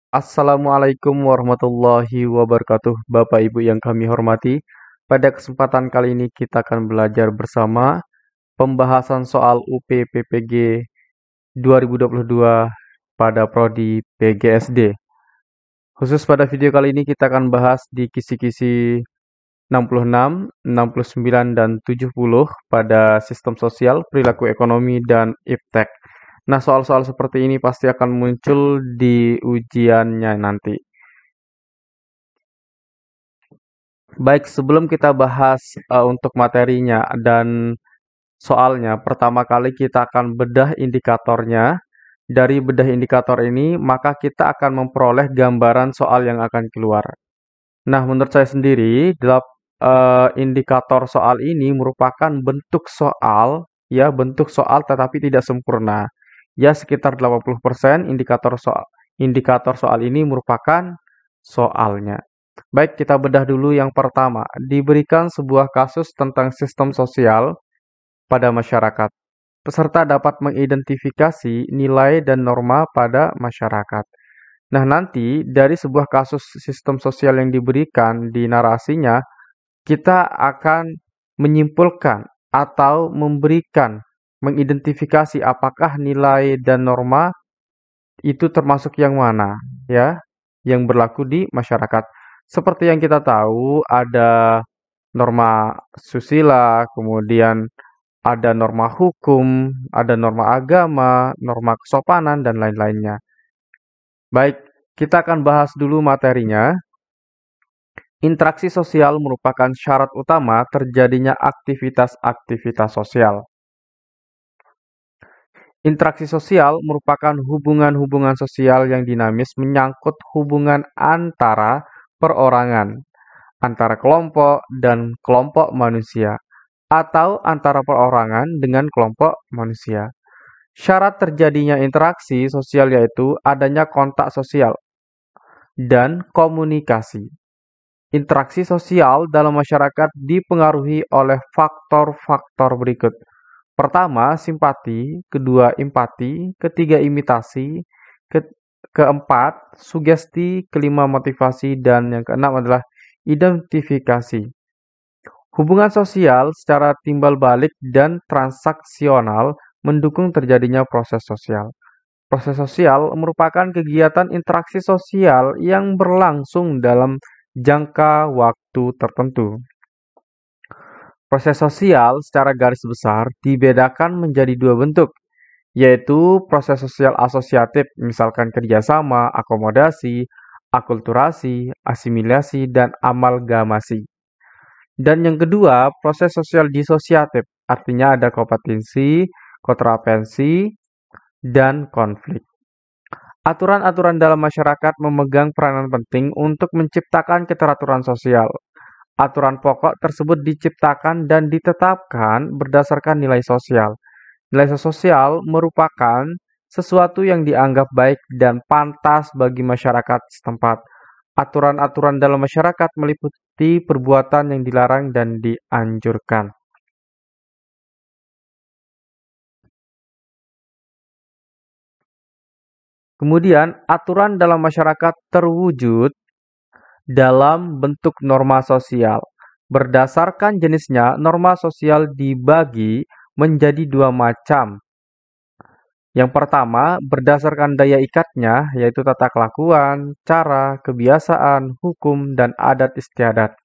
Assalamualaikum warahmatullahi wabarakatuh, Bapak Ibu yang kami hormati. Pada kesempatan kali ini kita akan belajar bersama pembahasan soal UP-PPG 2022 pada prodi PGSD. Khusus pada video kali ini kita akan bahas di kisi-kisi 66, 69, dan 70 pada sistem sosial, perilaku ekonomi, dan iptek. Nah, soal-soal seperti ini pasti akan muncul di ujiannya nanti. Baik, sebelum kita bahas untuk materinya dan soalnya, pertama kali kita akan bedah indikatornya. Dari bedah indikator ini, maka kita akan memperoleh gambaran soal yang akan keluar. Nah, menurut saya sendiri, indikator soal ini merupakan bentuk soal, ya, bentuk soal tetapi tidak sempurna. Ya, sekitar 80% indikator soal ini merupakan soalnya. Baik, kita bedah dulu yang pertama. Diberikan sebuah kasus tentang sistem sosial pada masyarakat. Peserta dapat mengidentifikasi nilai dan norma pada masyarakat. Nah, nanti dari sebuah kasus sistem sosial yang diberikan di narasinya, kita akan menyimpulkan atau mengidentifikasi apakah nilai dan norma itu termasuk yang mana, ya, yang berlaku di masyarakat. Seperti yang kita tahu, ada norma susila, kemudian ada norma hukum, ada norma agama, norma kesopanan, dan lain-lainnya. Baik, kita akan bahas dulu materinya. Interaksi sosial merupakan syarat utama terjadinya aktivitas-aktivitas sosial. Interaksi sosial merupakan hubungan-hubungan sosial yang dinamis menyangkut hubungan antara perorangan, antara kelompok dan kelompok manusia, atau antara perorangan dengan kelompok manusia. Syarat terjadinya interaksi sosial yaitu adanya kontak sosial dan komunikasi. Interaksi sosial dalam masyarakat dipengaruhi oleh faktor-faktor berikut. Pertama, simpati, kedua, empati, ketiga, imitasi, keempat, sugesti, kelima, motivasi, dan yang keenam adalah identifikasi. Hubungan sosial secara timbal balik dan transaksional mendukung terjadinya proses sosial. Proses sosial merupakan kegiatan interaksi sosial yang berlangsung dalam jangka waktu tertentu. Proses sosial secara garis besar dibedakan menjadi dua bentuk, yaitu proses sosial asosiatif, misalkan kerjasama, akomodasi, akulturasi, asimilasi, dan amalgamasi. Dan yang kedua, proses sosial disosiatif, artinya ada kompetensi, kontravensi, dan konflik. Aturan-aturan dalam masyarakat memegang peranan penting untuk menciptakan keteraturan sosial. Aturan pokok tersebut diciptakan dan ditetapkan berdasarkan nilai sosial. Nilai sosial merupakan sesuatu yang dianggap baik dan pantas bagi masyarakat setempat. Aturan-aturan dalam masyarakat meliputi perbuatan yang dilarang dan dianjurkan. Kemudian, aturan dalam masyarakat terwujud dalam bentuk norma sosial. Berdasarkan jenisnya, norma sosial dibagi menjadi dua macam. Yang pertama, berdasarkan daya ikatnya, yaitu tata kelakuan, cara, kebiasaan, hukum, dan adat istiadat.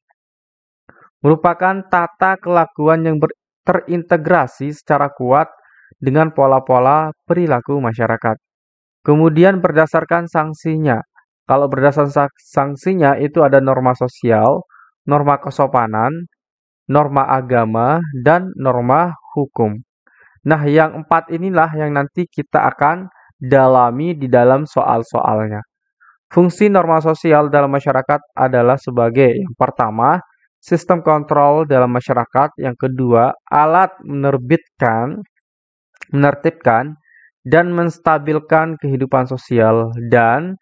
Merupakan tata kelakuan yang terintegrasi secara kuat dengan pola-pola perilaku masyarakat. Kemudian berdasarkan sanksinya. Kalau berdasarkan sanksinya itu ada norma sosial, norma kesopanan, norma agama, dan norma hukum. Nah, yang empat inilah yang nanti kita akan dalami di dalam soal-soalnya. Fungsi norma sosial dalam masyarakat adalah sebagai yang pertama, sistem kontrol dalam masyarakat, yang kedua, alat menertibkan, dan menstabilkan kehidupan sosial, dan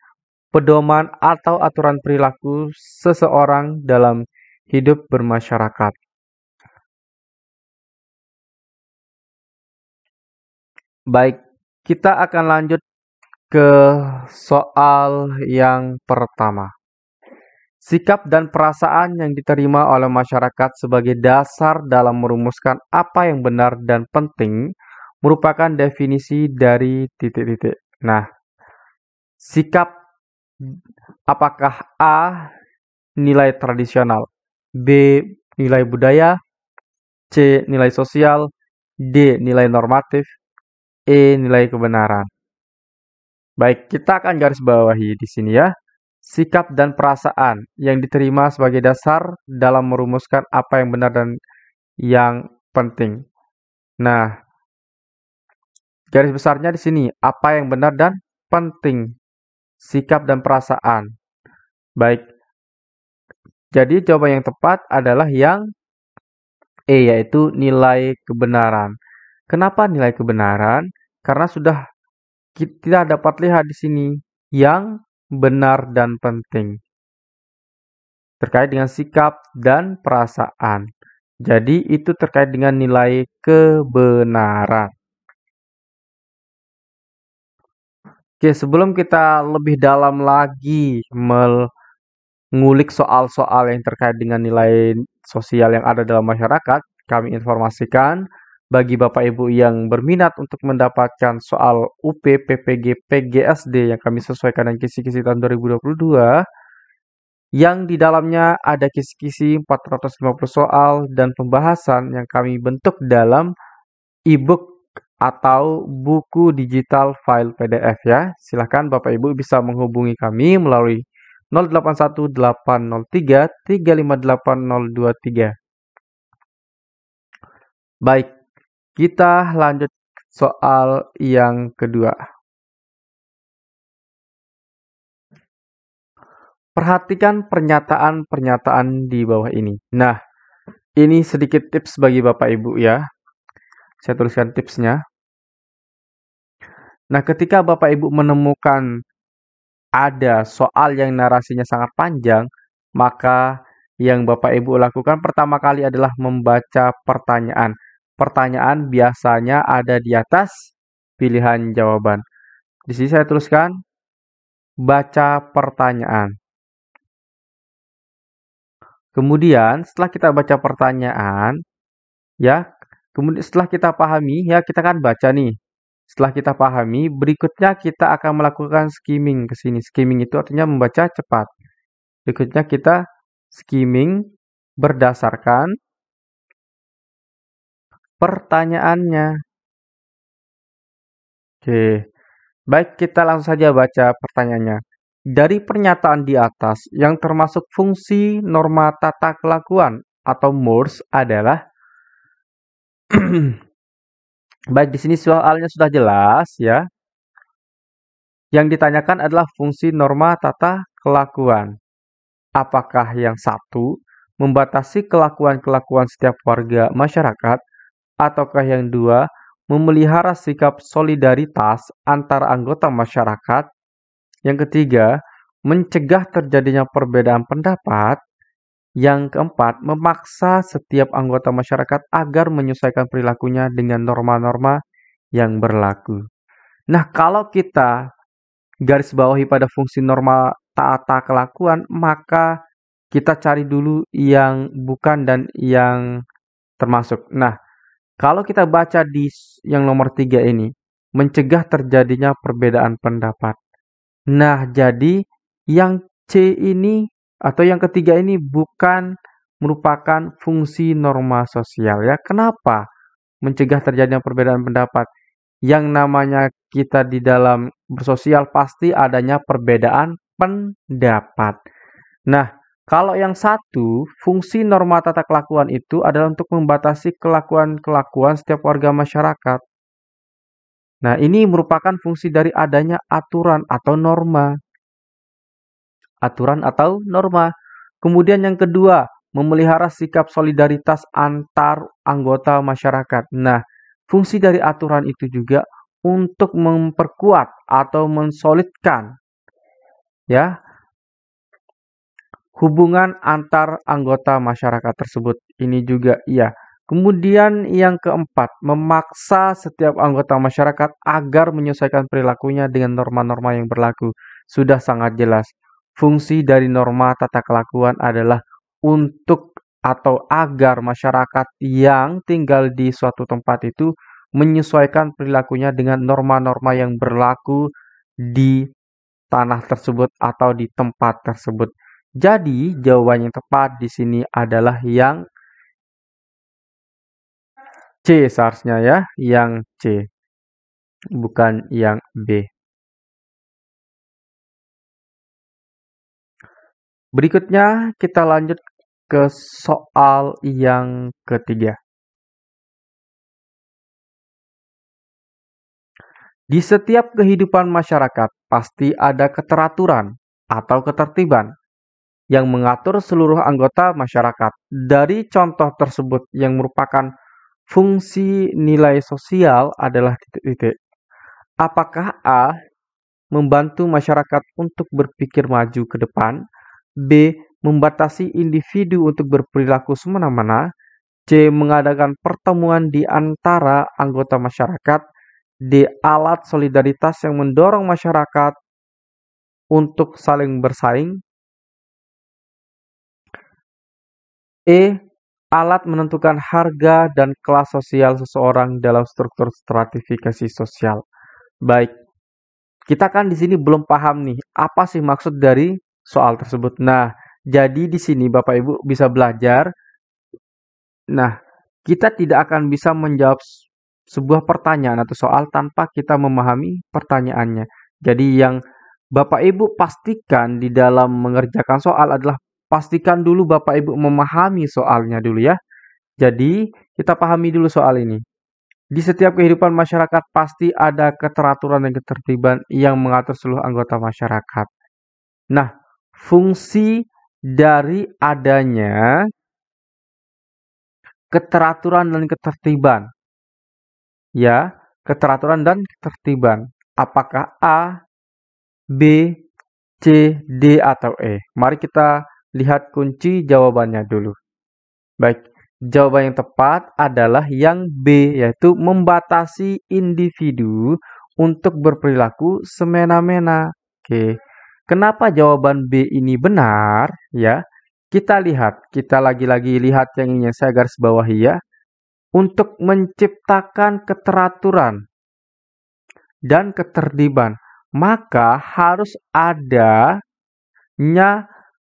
pedoman atau aturan perilaku seseorang dalam hidup bermasyarakat. Baik, kita akan lanjut ke soal yang pertama. Sikap dan perasaan yang diterima oleh masyarakat sebagai dasar dalam merumuskan apa yang benar dan penting merupakan definisi dari titik-titik. Nah, sikap apakah A. nilai tradisional, B. nilai budaya, C. nilai sosial, D. nilai normatif, E. nilai kebenaran. Baik, kita akan garis bawahi di sini ya. Sikap dan perasaan yang diterima sebagai dasar dalam merumuskan apa yang benar dan yang penting. Nah, garis besarnya di sini, apa yang benar dan penting. Sikap dan perasaan. Baik, jadi jawaban yang tepat adalah yang E, yaitu nilai kebenaran. Kenapa nilai kebenaran? Karena sudah kita dapat lihat di sini yang benar dan penting terkait dengan sikap dan perasaan. Jadi itu terkait dengan nilai kebenaran. Oke, sebelum kita lebih dalam lagi mengulik soal-soal yang terkait dengan nilai sosial yang ada dalam masyarakat, kami informasikan bagi Bapak Ibu yang berminat untuk mendapatkan soal UP, PPG, PGSD yang kami sesuaikan dengan kisi-kisi tahun 2022, yang di dalamnya ada kisi-kisi 450 soal dan pembahasan yang kami bentuk dalam e-book atau buku digital file PDF ya. Silahkan Bapak Ibu bisa menghubungi kami melalui 081803358023. Baik, kita lanjut soal yang kedua. Perhatikan pernyataan-pernyataan di bawah ini. Nah, ini sedikit tips bagi Bapak Ibu ya. Saya tuliskan tipsnya. Nah, ketika Bapak Ibu menemukan ada soal yang narasinya sangat panjang, maka yang Bapak Ibu lakukan pertama kali adalah membaca pertanyaan. Pertanyaan biasanya ada di atas pilihan jawaban. Di sini saya tuliskan baca pertanyaan. Kemudian setelah kita baca pertanyaan, ya, kemudian setelah kita pahami, ya kita kan baca nih. Setelah kita pahami, berikutnya kita akan melakukan skimming ke sini. Skimming itu artinya membaca cepat. Berikutnya kita skimming berdasarkan pertanyaannya. Oke, baik kita langsung saja baca pertanyaannya. Dari pernyataan di atas, yang termasuk fungsi norma tata kelakuan atau MORS adalah baik di sini soalnya sudah jelas ya. Yang ditanyakan adalah fungsi norma tata kelakuan. Apakah yang satu membatasi kelakuan-kelakuan setiap warga masyarakat, ataukah yang dua memelihara sikap solidaritas antar anggota masyarakat, yang ketiga mencegah terjadinya perbedaan pendapat, yang keempat memaksa setiap anggota masyarakat agar menyesuaikan perilakunya dengan norma-norma yang berlaku. Nah, kalau kita garis bawahi pada fungsi norma tata kelakuan, maka kita cari dulu yang bukan dan yang termasuk. Nah, kalau kita baca di yang nomor 3 ini, mencegah terjadinya perbedaan pendapat. Nah, jadi yang C ini atau yang ketiga ini bukan merupakan fungsi norma sosial ya. Kenapa? Mencegah terjadinya perbedaan pendapat. Yang namanya kita di dalam bersosial pasti adanya perbedaan pendapat. Nah, kalau yang satu, fungsi norma tata kelakuan itu adalah untuk membatasi kelakuan-kelakuan setiap warga masyarakat. Nah, ini merupakan fungsi dari adanya aturan atau norma. Aturan atau norma. Kemudian yang kedua, memelihara sikap solidaritas antar anggota masyarakat. Nah, fungsi dari aturan itu juga untuk memperkuat atau mensolidkan ya hubungan antar anggota masyarakat tersebut. Ini juga iya. Kemudian yang keempat, memaksa setiap anggota masyarakat agar menyesuaikan perilakunya dengan norma-norma yang berlaku. Sudah sangat jelas. Fungsi dari norma tata kelakuan adalah untuk atau agar masyarakat yang tinggal di suatu tempat itu menyesuaikan perilakunya dengan norma-norma yang berlaku di tanah tersebut atau di tempat tersebut. Jadi, jawaban yang tepat di sini adalah yang C seharusnya ya, yang C, bukan yang B. Berikutnya kita lanjut ke soal yang ketiga. Di setiap kehidupan masyarakat pasti ada keteraturan atau ketertiban yang mengatur seluruh anggota masyarakat. Dari contoh tersebut yang merupakan fungsi nilai sosial adalah titik-titik. Apakah A membantu masyarakat untuk berpikir maju ke depan, B membatasi individu untuk berperilaku semena-mena, C mengadakan pertemuan di antara anggota masyarakat, D alat solidaritas yang mendorong masyarakat untuk saling bersaing, E alat menentukan harga dan kelas sosial seseorang dalam struktur stratifikasi sosial. Baik, kita kan di sini belum paham nih, apa sih maksud dari soal tersebut. Nah, jadi di sini Bapak Ibu bisa belajar. Nah, kita tidak akan bisa menjawab sebuah pertanyaan atau soal tanpa kita memahami pertanyaannya. Jadi yang Bapak Ibu pastikan di dalam mengerjakan soal adalah pastikan dulu Bapak Ibu memahami soalnya dulu ya. Jadi, kita pahami dulu soal ini. Di setiap kehidupan masyarakat pasti ada keteraturan dan ketertiban yang mengatur seluruh anggota masyarakat. Nah, fungsi dari adanya keteraturan dan ketertiban, ya, keteraturan dan ketertiban. Apakah A, B, C, D, atau E? Mari kita lihat kunci jawabannya dulu. Baik, jawaban yang tepat adalah yang B, yaitu membatasi individu untuk berperilaku semena-mena. Oke, kenapa jawaban B ini benar? Ya, kita lihat, kita lagi-lagi lihat yang ini saya garis bawahi ya. Untuk menciptakan keteraturan dan ketertiban, maka harus adanya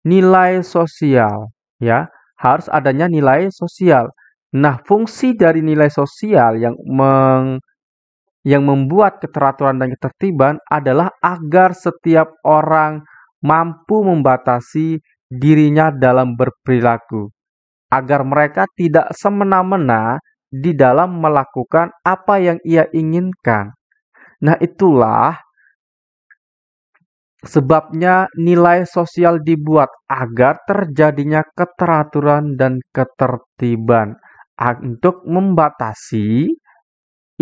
nilai sosial, ya. Harus adanya nilai sosial. Nah, fungsi dari nilai sosial yang membuat keteraturan dan ketertiban adalah agar setiap orang mampu membatasi dirinya dalam berperilaku, agar mereka tidak semena-mena di dalam melakukan apa yang ia inginkan. Nah, itulah sebabnya nilai sosial dibuat agar terjadinya keteraturan dan ketertiban untuk membatasi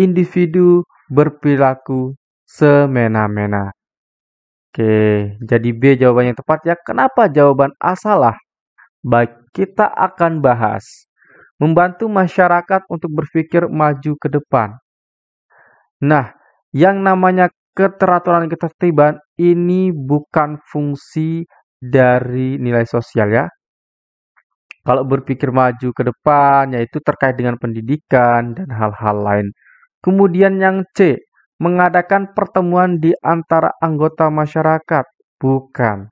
individu berperilaku semena-mena. Oke, jadi B jawaban yang tepat ya. Kenapa jawaban A salah? Baik, kita akan bahas. Membantu masyarakat untuk berpikir maju ke depan. Nah, yang namanya keteraturan dan ketertiban ini bukan fungsi dari nilai sosial ya. Kalau berpikir maju ke depan, yaitu terkait dengan pendidikan dan hal-hal lain. Kemudian yang C, mengadakan pertemuan di antara anggota masyarakat. Bukan.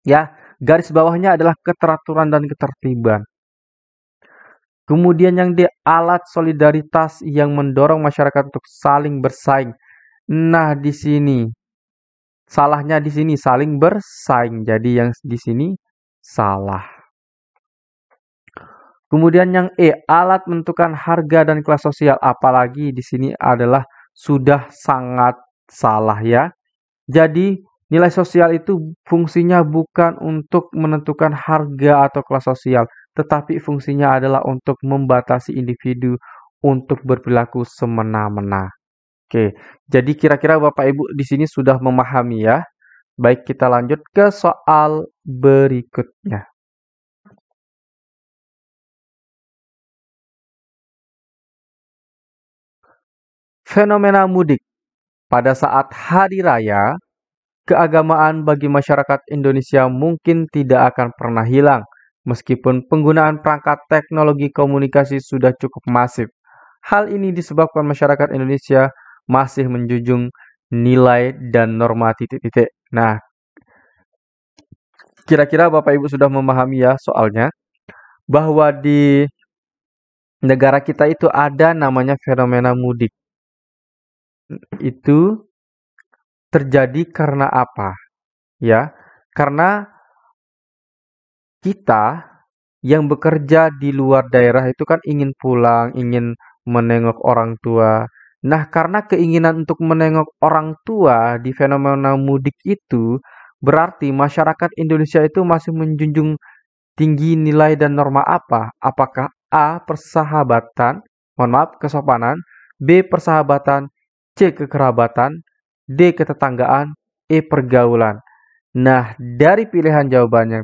Ya, garis bawahnya adalah keteraturan dan ketertiban. Kemudian yang D, alat solidaritas yang mendorong masyarakat untuk saling bersaing. Nah, di sini salahnya di sini saling bersaing. Jadi yang di sini salah. Kemudian yang E, alat menentukan harga dan kelas sosial. Apalagi di sini adalah sudah sangat salah ya. Jadi nilai sosial itu fungsinya bukan untuk menentukan harga atau kelas sosial, tetapi fungsinya adalah untuk membatasi individu untuk berperilaku semena-mena. Oke, jadi kira-kira Bapak Ibu di sini sudah memahami ya. Baik, kita lanjut ke soal berikutnya. Fenomena mudik pada saat hari raya, keagamaan bagi masyarakat Indonesia mungkin tidak akan pernah hilang, meskipun penggunaan perangkat teknologi komunikasi sudah cukup masif. Hal ini disebabkan masyarakat Indonesia masih menjunjung nilai dan norma titik-titik. Nah, kira-kira Bapak Ibu sudah memahami ya soalnya, bahwa di negara kita itu ada namanya fenomena mudik. Itu terjadi karena apa? Ya, karena kita yang bekerja di luar daerah itu kan ingin pulang, ingin menengok orang tua. Nah, karena keinginan untuk menengok orang tua di fenomena mudik itu, berarti masyarakat Indonesia itu masih menjunjung tinggi nilai dan norma apa? Apakah A. Persahabatan, mohon maaf, kesopanan, B. Persahabatan, C. Kekerabatan, D. Ketetanggaan, E. Pergaulan. Nah, dari pilihan jawaban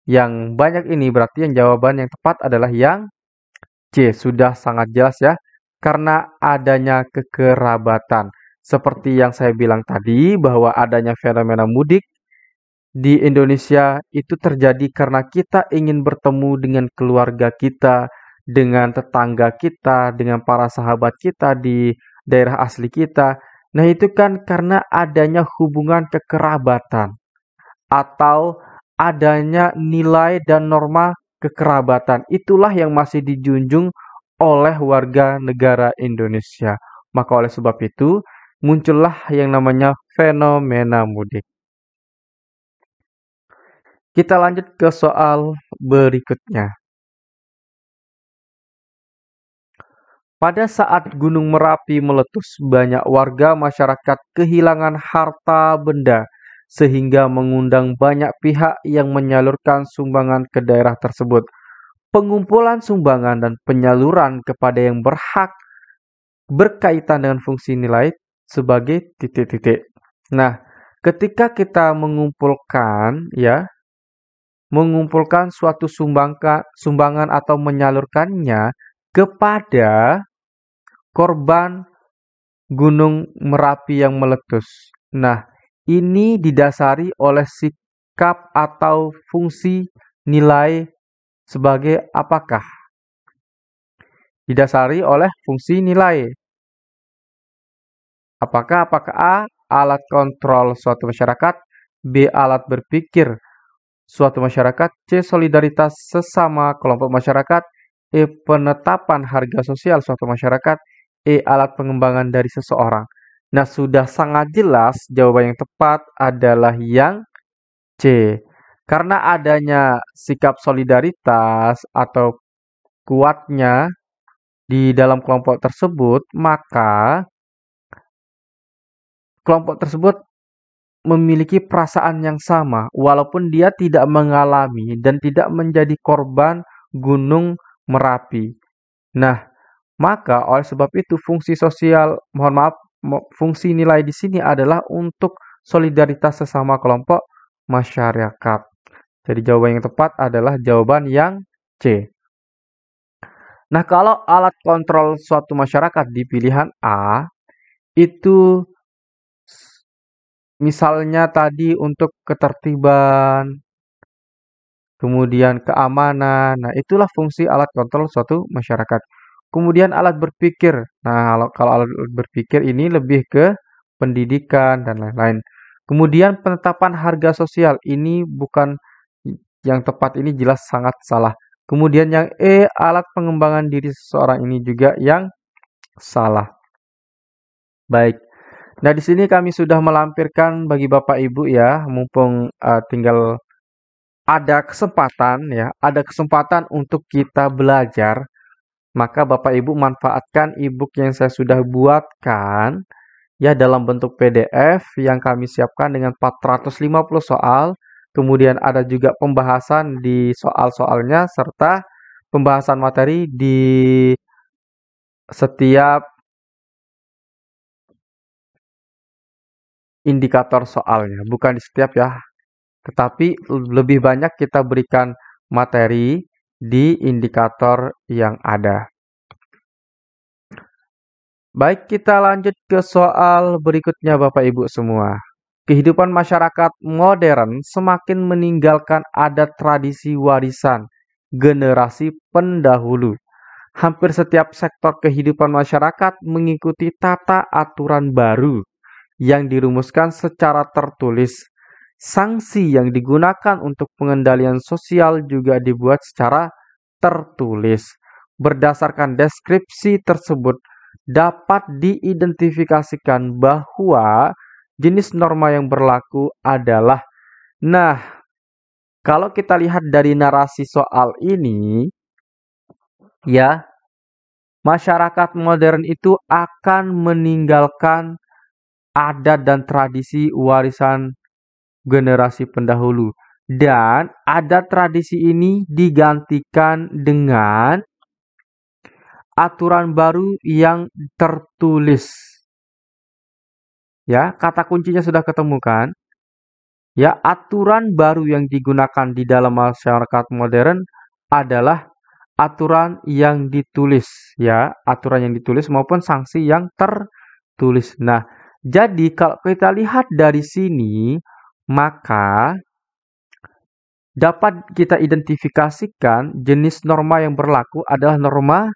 yang banyak ini berarti yang jawaban yang tepat adalah yang C. Sudah sangat jelas ya. Karena adanya kekerabatan. Seperti yang saya bilang tadi bahwa adanya fenomena mudik di Indonesia itu terjadi karena kita ingin bertemu dengan keluarga kita, dengan tetangga kita, dengan para sahabat kita di daerah asli kita. Nah, itu kan karena adanya hubungan kekerabatan atau adanya nilai dan norma kekerabatan. Itulah yang masih dijunjung oleh warga negara Indonesia. Maka oleh sebab itu, muncullah yang namanya fenomena mudik. Kita lanjut ke soal berikutnya. Pada saat Gunung Merapi meletus, banyak warga masyarakat kehilangan harta benda sehingga mengundang banyak pihak yang menyalurkan sumbangan ke daerah tersebut. Pengumpulan sumbangan dan penyaluran kepada yang berhak berkaitan dengan fungsi nilai sebagai titik-titik. Nah, ketika kita mengumpulkan suatu sumbangan atau menyalurkannya kepada korban Gunung Merapi yang meletus. Nah, ini didasari oleh sikap atau fungsi nilai sebagai apakah? Didasari oleh fungsi nilai. Apakah A. Alat kontrol suatu masyarakat, B. Alat berpikir suatu masyarakat, C. Solidaritas sesama kelompok masyarakat, E. Penetapan harga sosial suatu masyarakat, E. Alat pengembangan dari seseorang. Nah, sudah sangat jelas jawaban yang tepat adalah yang C. Karena adanya sikap solidaritas atau kuatnya di dalam kelompok tersebut, maka kelompok tersebut memiliki perasaan yang sama, walaupun dia tidak mengalami dan tidak menjadi korban Gunung Merapi. Nah, maka oleh sebab itu fungsi sosial, mohon maaf, fungsi nilai di sini adalah untuk solidaritas sesama kelompok masyarakat. Jadi jawaban yang tepat adalah jawaban yang C. Nah, kalau alat kontrol suatu masyarakat di pilihan A, itu misalnya tadi untuk ketertiban, kemudian keamanan. Nah, itulah fungsi alat kontrol suatu masyarakat. Kemudian alat berpikir. Nah, kalau alat berpikir ini lebih ke pendidikan dan lain-lain. Kemudian penetapan harga sosial ini bukan yang tepat, ini jelas sangat salah. Kemudian yang E, alat pengembangan diri seseorang, ini juga yang salah. Baik. Nah, di sini kami sudah melampirkan bagi Bapak Ibu ya, mumpung tinggal ada kesempatan untuk kita belajar, maka Bapak Ibu manfaatkan e-book yang saya sudah buatkan ya dalam bentuk PDF yang kami siapkan dengan 450 soal. Kemudian ada juga pembahasan di soal-soalnya serta pembahasan materi di setiap indikator soalnya, bukan di setiap ya, tetapi lebih banyak kita berikan materi di indikator yang ada. Baik, kita lanjut ke soal berikutnya Bapak Ibu semua. Kehidupan masyarakat modern semakin meninggalkan adat tradisi warisan generasi pendahulu. Hampir setiap sektor kehidupan masyarakat mengikuti tata aturan baru yang dirumuskan secara tertulis. Sanksi yang digunakan untuk pengendalian sosial juga dibuat secara tertulis. Berdasarkan deskripsi tersebut, dapat diidentifikasikan bahwa jenis norma yang berlaku adalah. Nah, kalau kita lihat dari narasi soal ini, ya, masyarakat modern itu akan meninggalkan adat dan tradisi warisan generasi pendahulu. Dan adat tradisi ini digantikan dengan aturan baru yang tertulis. Ya, kata kuncinya sudah ketemu kan? Ya, aturan baru yang digunakan di dalam masyarakat modern adalah aturan yang ditulis, ya, aturan yang ditulis maupun sanksi yang tertulis. Nah, jadi kalau kita lihat dari sini, maka dapat kita identifikasikan jenis norma yang berlaku adalah norma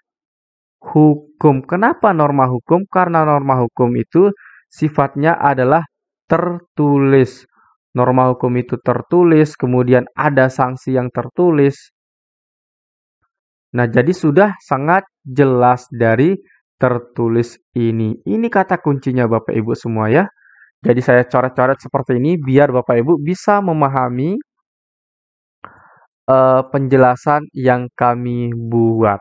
hukum. Kenapa norma hukum? Karena norma hukum itu sifatnya adalah tertulis. Norma hukum itu tertulis, kemudian ada sanksi yang tertulis. Nah, jadi sudah sangat jelas dari tertulis ini. Ini kata kuncinya Bapak Ibu semua ya. Jadi saya coret-coret seperti ini biar Bapak Ibu bisa memahami penjelasan yang kami buat.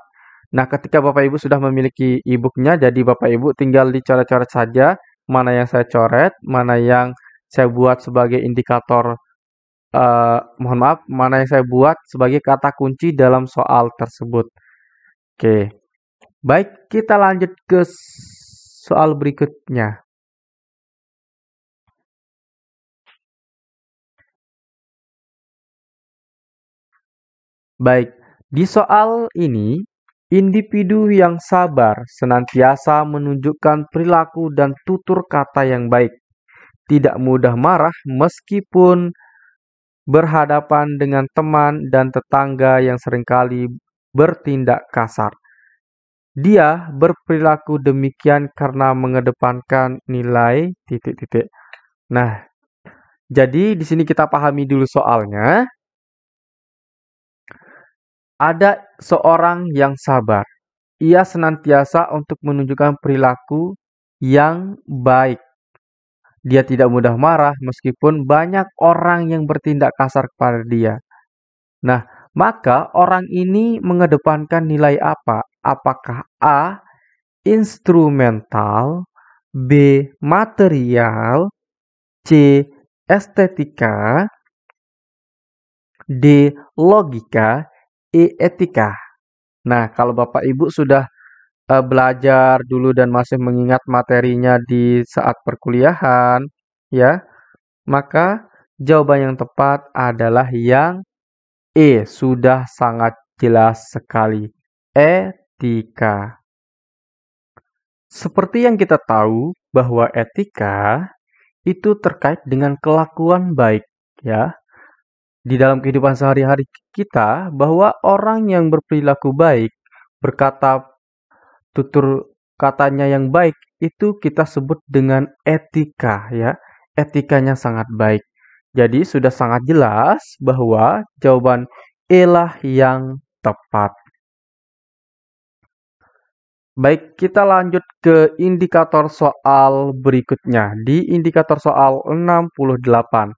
Nah, ketika Bapak Ibu sudah memiliki e-booknya, jadi Bapak Ibu tinggal dicoret-coret saja mana yang saya coret, mana yang saya buat sebagai indikator, mohon maaf, mana yang saya buat sebagai kata kunci dalam soal tersebut. Oke, baik kita lanjut ke soal berikutnya. Baik, di soal ini, individu yang sabar senantiasa menunjukkan perilaku dan tutur kata yang baik, tidak mudah marah meskipun berhadapan dengan teman dan tetangga yang seringkali bertindak kasar. Dia berperilaku demikian karena mengedepankan nilai titik-titik. Nah, jadi di sini kita pahami dulu soalnya. Ada seorang yang sabar. Ia senantiasa untuk menunjukkan perilaku yang baik. Dia tidak mudah marah meskipun banyak orang yang bertindak kasar kepada dia. Nah, maka orang ini mengedepankan nilai apa? Apakah A. Instrumental, B. Material, C. Estetika, D. Logika, E. Etika. Nah, kalau Bapak Ibu sudah belajar dulu dan masih mengingat materinya di saat perkuliahan, ya, maka jawaban yang tepat adalah yang E, sudah sangat jelas sekali. Etika. Seperti yang kita tahu bahwa etika itu terkait dengan kelakuan baik, ya. Di dalam kehidupan sehari-hari kita, bahwa orang yang berperilaku baik, berkata tutur katanya yang baik, itu kita sebut dengan etika, ya. Etikanya sangat baik. Jadi sudah sangat jelas bahwa jawaban E lah yang tepat. Baik, kita lanjut ke indikator soal berikutnya. Di indikator soal 68.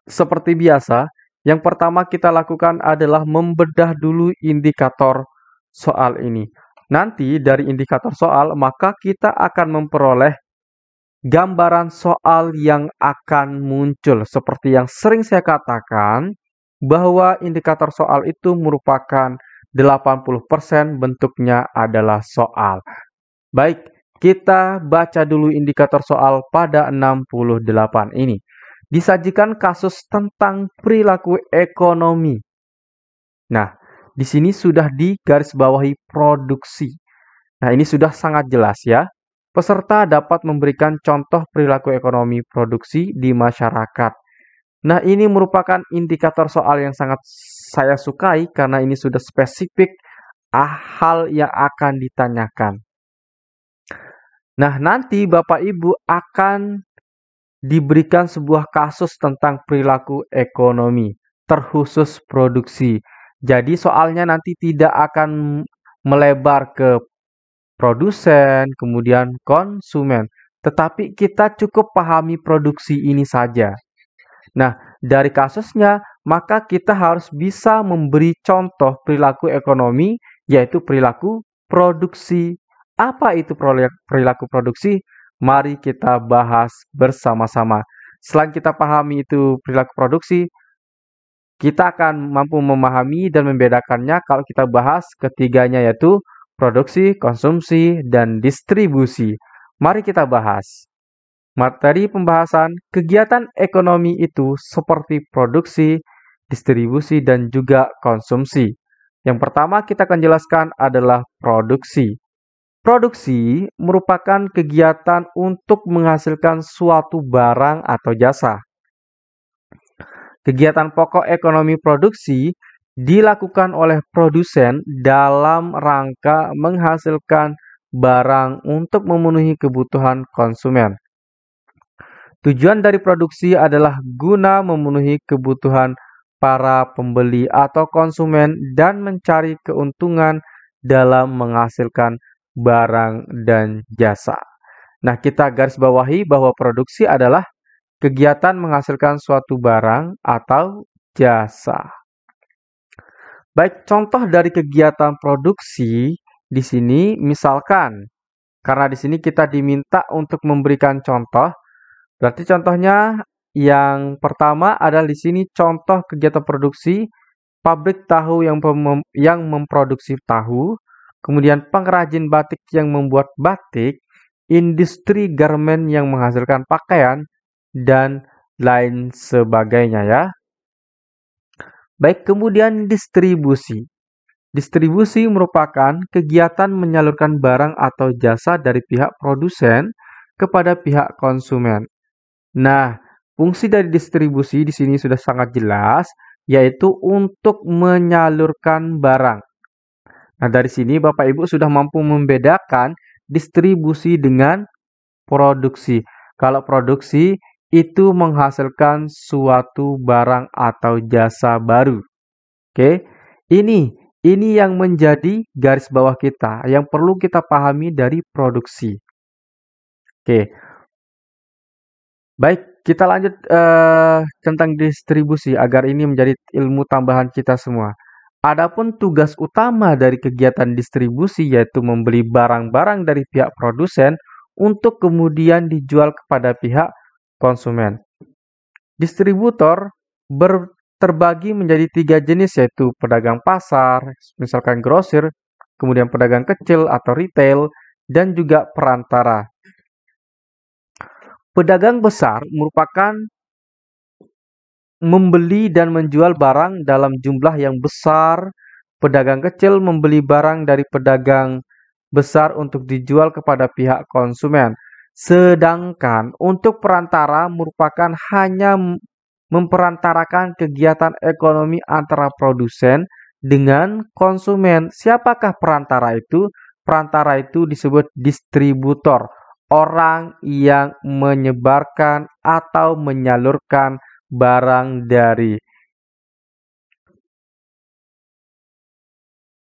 Seperti biasa, yang pertama kita lakukan adalah membedah dulu indikator soal ini. Nanti dari indikator soal, maka kita akan memperoleh gambaran soal yang akan muncul. Seperti yang sering saya katakan, bahwa indikator soal itu merupakan 80% bentuknya adalah soal. Baik, kita baca dulu indikator soal pada 68 ini. Disajikan kasus tentang perilaku ekonomi. Nah, di sini sudah digarisbawahi produksi. Nah, ini sudah sangat jelas ya. Peserta dapat memberikan contoh perilaku ekonomi produksi di masyarakat. Nah, ini merupakan indikator soal yang sangat saya sukai karena ini sudah spesifik hal yang akan ditanyakan. Nah, nanti Bapak Ibu akan diberikan sebuah kasus tentang perilaku ekonomi, terkhusus produksi. Jadi soalnya nanti tidak akan melebar ke produsen, kemudian konsumen. Tetapi kita cukup pahami produksi ini saja. Nah, dari kasusnya, maka kita harus bisa memberi contoh perilaku ekonomi, yaitu perilaku produksi. Apa itu perilaku produksi? Mari kita bahas bersama-sama. Selain kita pahami itu perilaku produksi, kita akan mampu memahami dan membedakannya kalau kita bahas ketiganya, yaitu produksi, konsumsi, dan distribusi. Mari kita bahas. Materi pembahasan kegiatan ekonomi itu seperti produksi, distribusi, dan juga konsumsi. Yang pertama kita akan jelaskan adalah produksi. Produksi merupakan kegiatan untuk menghasilkan suatu barang atau jasa. Kegiatan pokok ekonomi produksi dilakukan oleh produsen dalam rangka menghasilkan barang untuk memenuhi kebutuhan konsumen. Tujuan dari produksi adalah guna memenuhi kebutuhan para pembeli atau konsumen dan mencari keuntungan dalam menghasilkan barang dan jasa. Nah, kita garis bawahi bahwa produksi adalah kegiatan menghasilkan suatu barang atau jasa. Baik, contoh dari kegiatan produksi di sini misalkan, karena di sini kita diminta untuk memberikan contoh. Berarti contohnya yang pertama adalah di sini contoh kegiatan produksi pabrik tahu yang memproduksi tahu, kemudian pengrajin batik yang membuat batik, industri garmen yang menghasilkan pakaian, dan lain sebagainya ya. Baik, kemudian distribusi. Distribusi merupakan kegiatan menyalurkan barang atau jasa dari pihak produsen kepada pihak konsumen. Nah, fungsi dari distribusi di sini sudah sangat jelas, yaitu untuk menyalurkan barang. Nah, dari sini Bapak Ibu sudah mampu membedakan distribusi dengan produksi. Kalau produksi itu menghasilkan suatu barang atau jasa baru. Oke, ini yang menjadi garis bawah kita, yang perlu kita pahami dari produksi. Oke, baik, kita lanjut tentang distribusi agar ini menjadi ilmu tambahan kita semua. Adapun tugas utama dari kegiatan distribusi yaitu membeli barang-barang dari pihak produsen untuk kemudian dijual kepada pihak konsumen. Distributor terbagi menjadi 3 jenis yaitu pedagang pasar, misalkan grosir, kemudian pedagang kecil atau retail, dan juga perantara. Pedagang besar merupakan membeli dan menjual barang dalam jumlah yang besar. Pedagang kecil membeli barang dari pedagang besar untuk dijual kepada pihak konsumen. Sedangkan untuk perantara merupakan hanya memperantarakan kegiatan ekonomi antara produsen dengan konsumen. Siapakah perantara itu? Perantara itu disebut distributor. Orang yang menyebarkan atau menyalurkan barang dari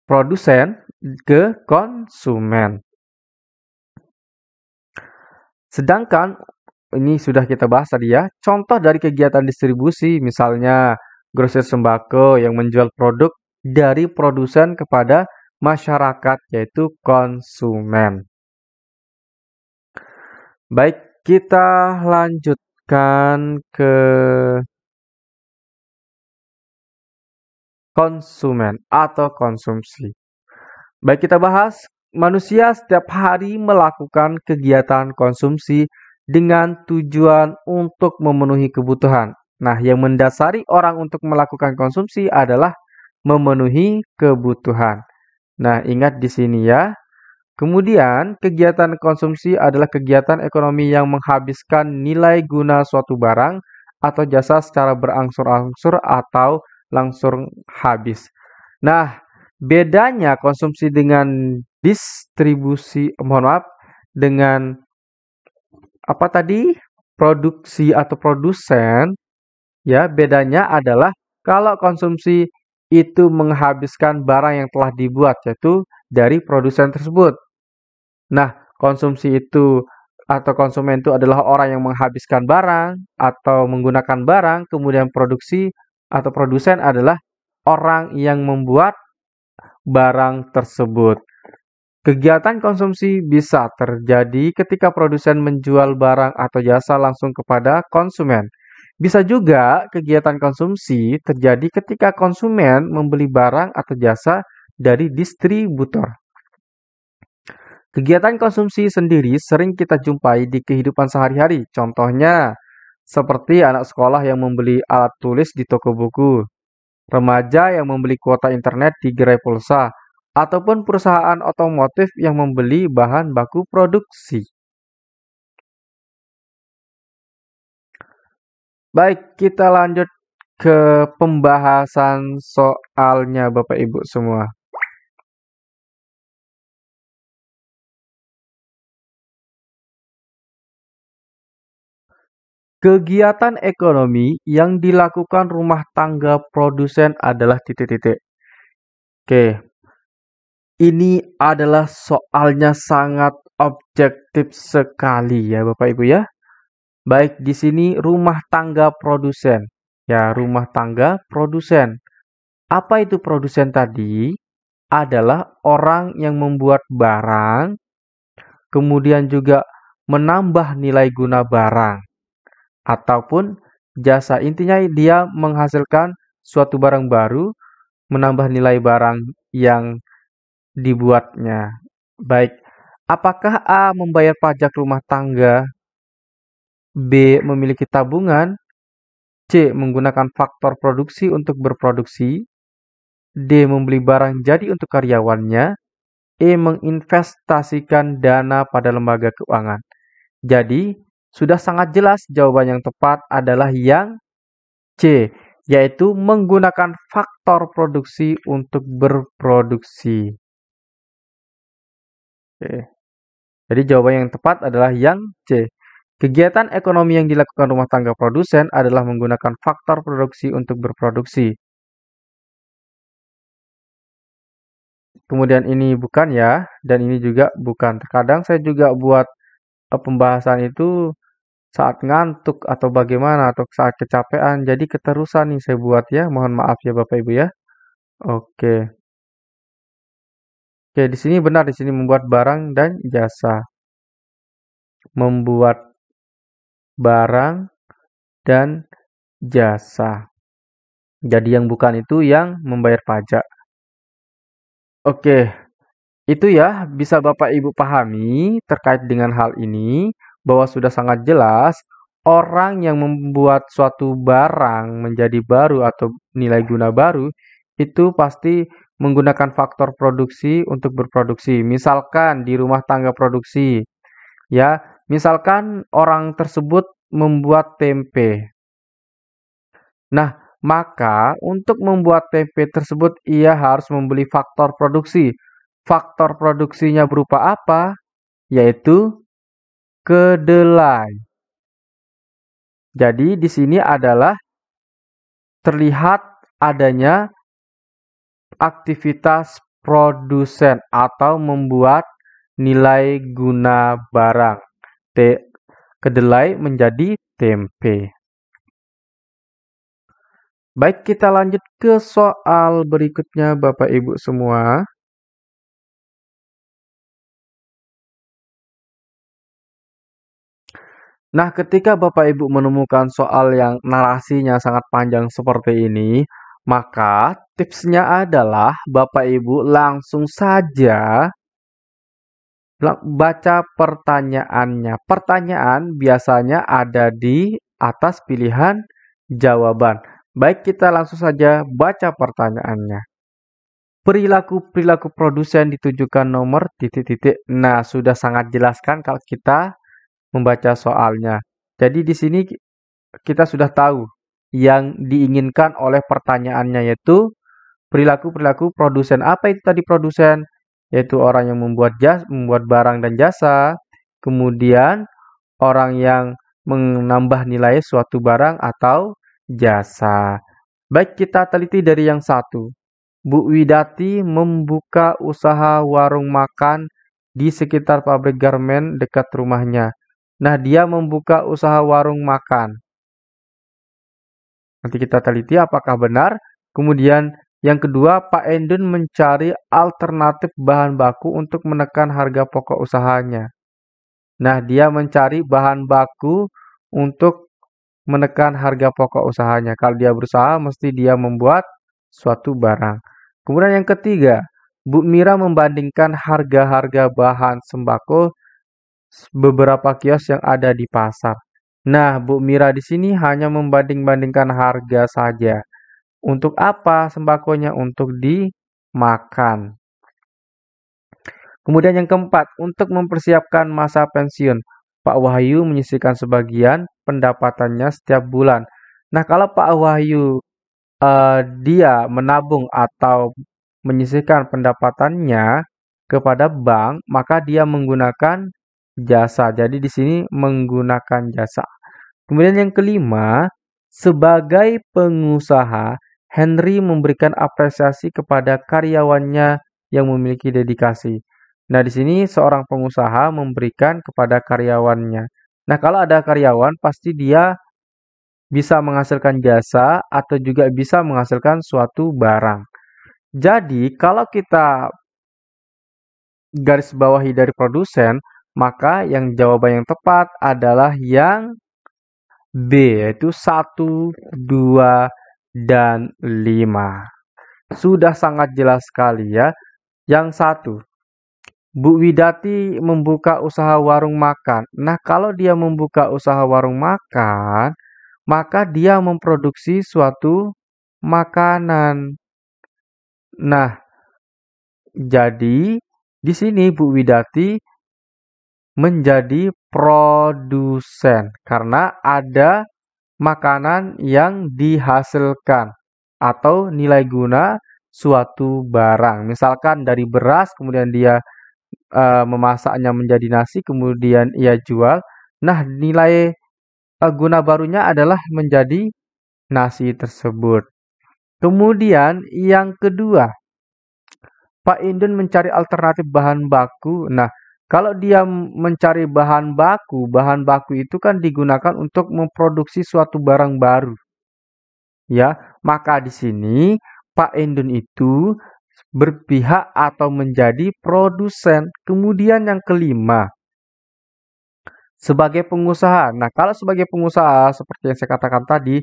produsen ke konsumen. Sedangkan ini sudah kita bahas tadi ya, contoh dari kegiatan distribusi misalnya grosir sembako yang menjual produk dari produsen kepada masyarakat yaitu konsumen. Baik, kita lanjutkan ke konsumen atau konsumsi. Baik, kita bahas manusia setiap hari melakukan kegiatan konsumsi dengan tujuan untuk memenuhi kebutuhan. Nah, yang mendasari orang untuk melakukan konsumsi adalah memenuhi kebutuhan. Nah, ingat di sini ya, Kemudian, kegiatan konsumsi adalah kegiatan ekonomi yang menghabiskan nilai guna suatu barang atau jasa secara berangsur-angsur atau langsung habis. Nah, bedanya konsumsi dengan dengan apa tadi? Produksi atau produsen, ya, bedanya adalah kalau konsumsi itu menghabiskan barang yang telah dibuat, yaitu dari produsen tersebut. Nah, konsumsi itu atau konsumen itu adalah orang yang menghabiskan barang atau menggunakan barang, kemudian produksi atau produsen adalah orang yang membuat barang tersebut. Kegiatan konsumsi bisa terjadi ketika produsen menjual barang atau jasa langsung kepada konsumen. Bisa juga kegiatan konsumsi terjadi ketika konsumen membeli barang atau jasa dari distributor. Kegiatan konsumsi sendiri sering kita jumpai di kehidupan sehari-hari. Contohnya, seperti anak sekolah yang membeli alat tulis di toko buku, remaja yang membeli kuota internet di gerai pulsa, ataupun perusahaan otomotif yang membeli bahan baku produksi. Baik, kita lanjut ke pembahasan soalnya Bapak Ibu semua. Kegiatan ekonomi yang dilakukan rumah tangga produsen adalah titik-titik. Oke, ini adalah soalnya sangat objektif sekali ya Bapak Ibu ya. Baik di sini rumah tangga produsen. Ya, rumah tangga produsen. Apa itu produsen tadi? Adalah orang yang membuat barang, kemudian juga menambah nilai guna barang, ataupun jasa. Intinya dia menghasilkan suatu barang baru, menambah nilai barang yang dibuatnya. Baik, apakah A membayar pajak rumah tangga, B memiliki tabungan, C menggunakan faktor produksi untuk berproduksi, D membeli barang jadi untuk karyawannya, E menginvestasikan dana pada lembaga keuangan. Jadi, sudah sangat jelas jawaban yang tepat adalah yang C, yaitu menggunakan faktor produksi untuk berproduksi. Oke. Jadi jawaban yang tepat adalah yang C. Kegiatan ekonomi yang dilakukan rumah tangga produsen adalah menggunakan faktor produksi untuk berproduksi. Kemudian ini bukan ya, dan ini juga bukan. Terkadang saya juga buat pembahasan itu saat ngantuk atau bagaimana atau saat kecapean. Jadi keterusan nih saya buat ya. Mohon maaf ya Bapak Ibu ya. Oke. Oke, di sini benar di sini membuat barang dan jasa. Membuat barang dan jasa. Jadi yang bukan itu yang membayar pajak. Oke, itu ya bisa Bapak Ibu pahami terkait dengan hal ini bahwa sudah sangat jelas orang yang membuat suatu barang menjadi baru atau nilai guna baru itu pasti menggunakan faktor produksi untuk berproduksi. Misalkan di rumah tangga produksi, ya, misalkan orang tersebut membuat tempe. Nah, maka untuk membuat tempe tersebut ia harus membeli faktor produksi. Faktor produksinya berupa apa? Yaitu kedelai. Jadi di sini adalah terlihat adanya aktivitas produsen atau membuat nilai guna barang. Kedelai menjadi tempe. Baik, kita lanjut ke soal berikutnya Bapak Ibu semua. Nah, ketika Bapak Ibu menemukan soal yang narasinya sangat panjang seperti ini, maka tipsnya adalah Bapak Ibu langsung saja baca pertanyaannya. Pertanyaan biasanya ada di atas pilihan jawaban. Baik, kita langsung saja baca pertanyaannya. Perilaku-perilaku produsen ditujukan nomor titik-titik. Nah, sudah sangat jelas kan kalau kita membaca soalnya. Jadi di sini kita sudah tahu yang diinginkan oleh pertanyaannya, yaitu perilaku-perilaku produsen. Apa itu tadi produsen? Yaitu orang yang membuat barang dan jasa, kemudian orang yang menambah nilai suatu barang atau jasa. Baik, kita teliti dari yang satu. Bu Widati membuka usaha warung makan di sekitar pabrik garmen dekat rumahnya. Nah, dia membuka usaha warung makan. Nanti kita teliti apakah benar. Kemudian yang kedua, Pak Endun mencari alternatif bahan baku untuk menekan harga pokok usahanya. Nah, dia mencari bahan baku untuk menekan harga pokok usahanya. Kalau dia berusaha, mesti dia membuat suatu barang. Kemudian yang ketiga, Bu Mira membandingkan harga-harga bahan sembako beberapa kios yang ada di pasar. Nah, Bu Mira di sini hanya membanding-bandingkan harga saja. Untuk apa sembakonya? Untuk dimakan. Kemudian yang keempat, untuk mempersiapkan masa pensiun, Pak Wahyu menyisihkan sebagian pendapatannya setiap bulan. Nah, kalau Pak Wahyu dia menabung atau menyisihkan pendapatannya kepada bank, maka dia menggunakan jasa. Jadi di sini menggunakan jasa. Kemudian yang kelima, sebagai pengusaha, Henry memberikan apresiasi kepada karyawannya yang memiliki dedikasi. Nah, di sini seorang pengusaha memberikan kepada karyawannya. Nah, kalau ada karyawan, pasti dia bisa menghasilkan jasa atau juga bisa menghasilkan suatu barang. Jadi, kalau kita garis bawahi dari produsen, maka yang jawaban yang tepat adalah yang B, yaitu 1, 2, dan 5. Sudah sangat jelas sekali ya. Yang satu, Bu Widati membuka usaha warung makan. Nah, kalau dia membuka usaha warung makan, maka dia memproduksi suatu makanan. Nah, jadi di sini Bu Widati menjadi produsen karena ada makanan yang dihasilkan atau nilai guna suatu barang. Misalkan dari beras, kemudian dia memasaknya menjadi nasi, kemudian ia jual. Nah, nilai guna barunya adalah menjadi nasi tersebut. Kemudian yang kedua, Pak Indun mencari alternatif bahan baku. Nah, kalau dia mencari bahan baku itu kan digunakan untuk memproduksi suatu barang baru. Ya, maka di sini Pak Endun itu berpihak atau menjadi produsen. Kemudian yang kelima, sebagai pengusaha. Nah, kalau sebagai pengusaha seperti yang saya katakan tadi,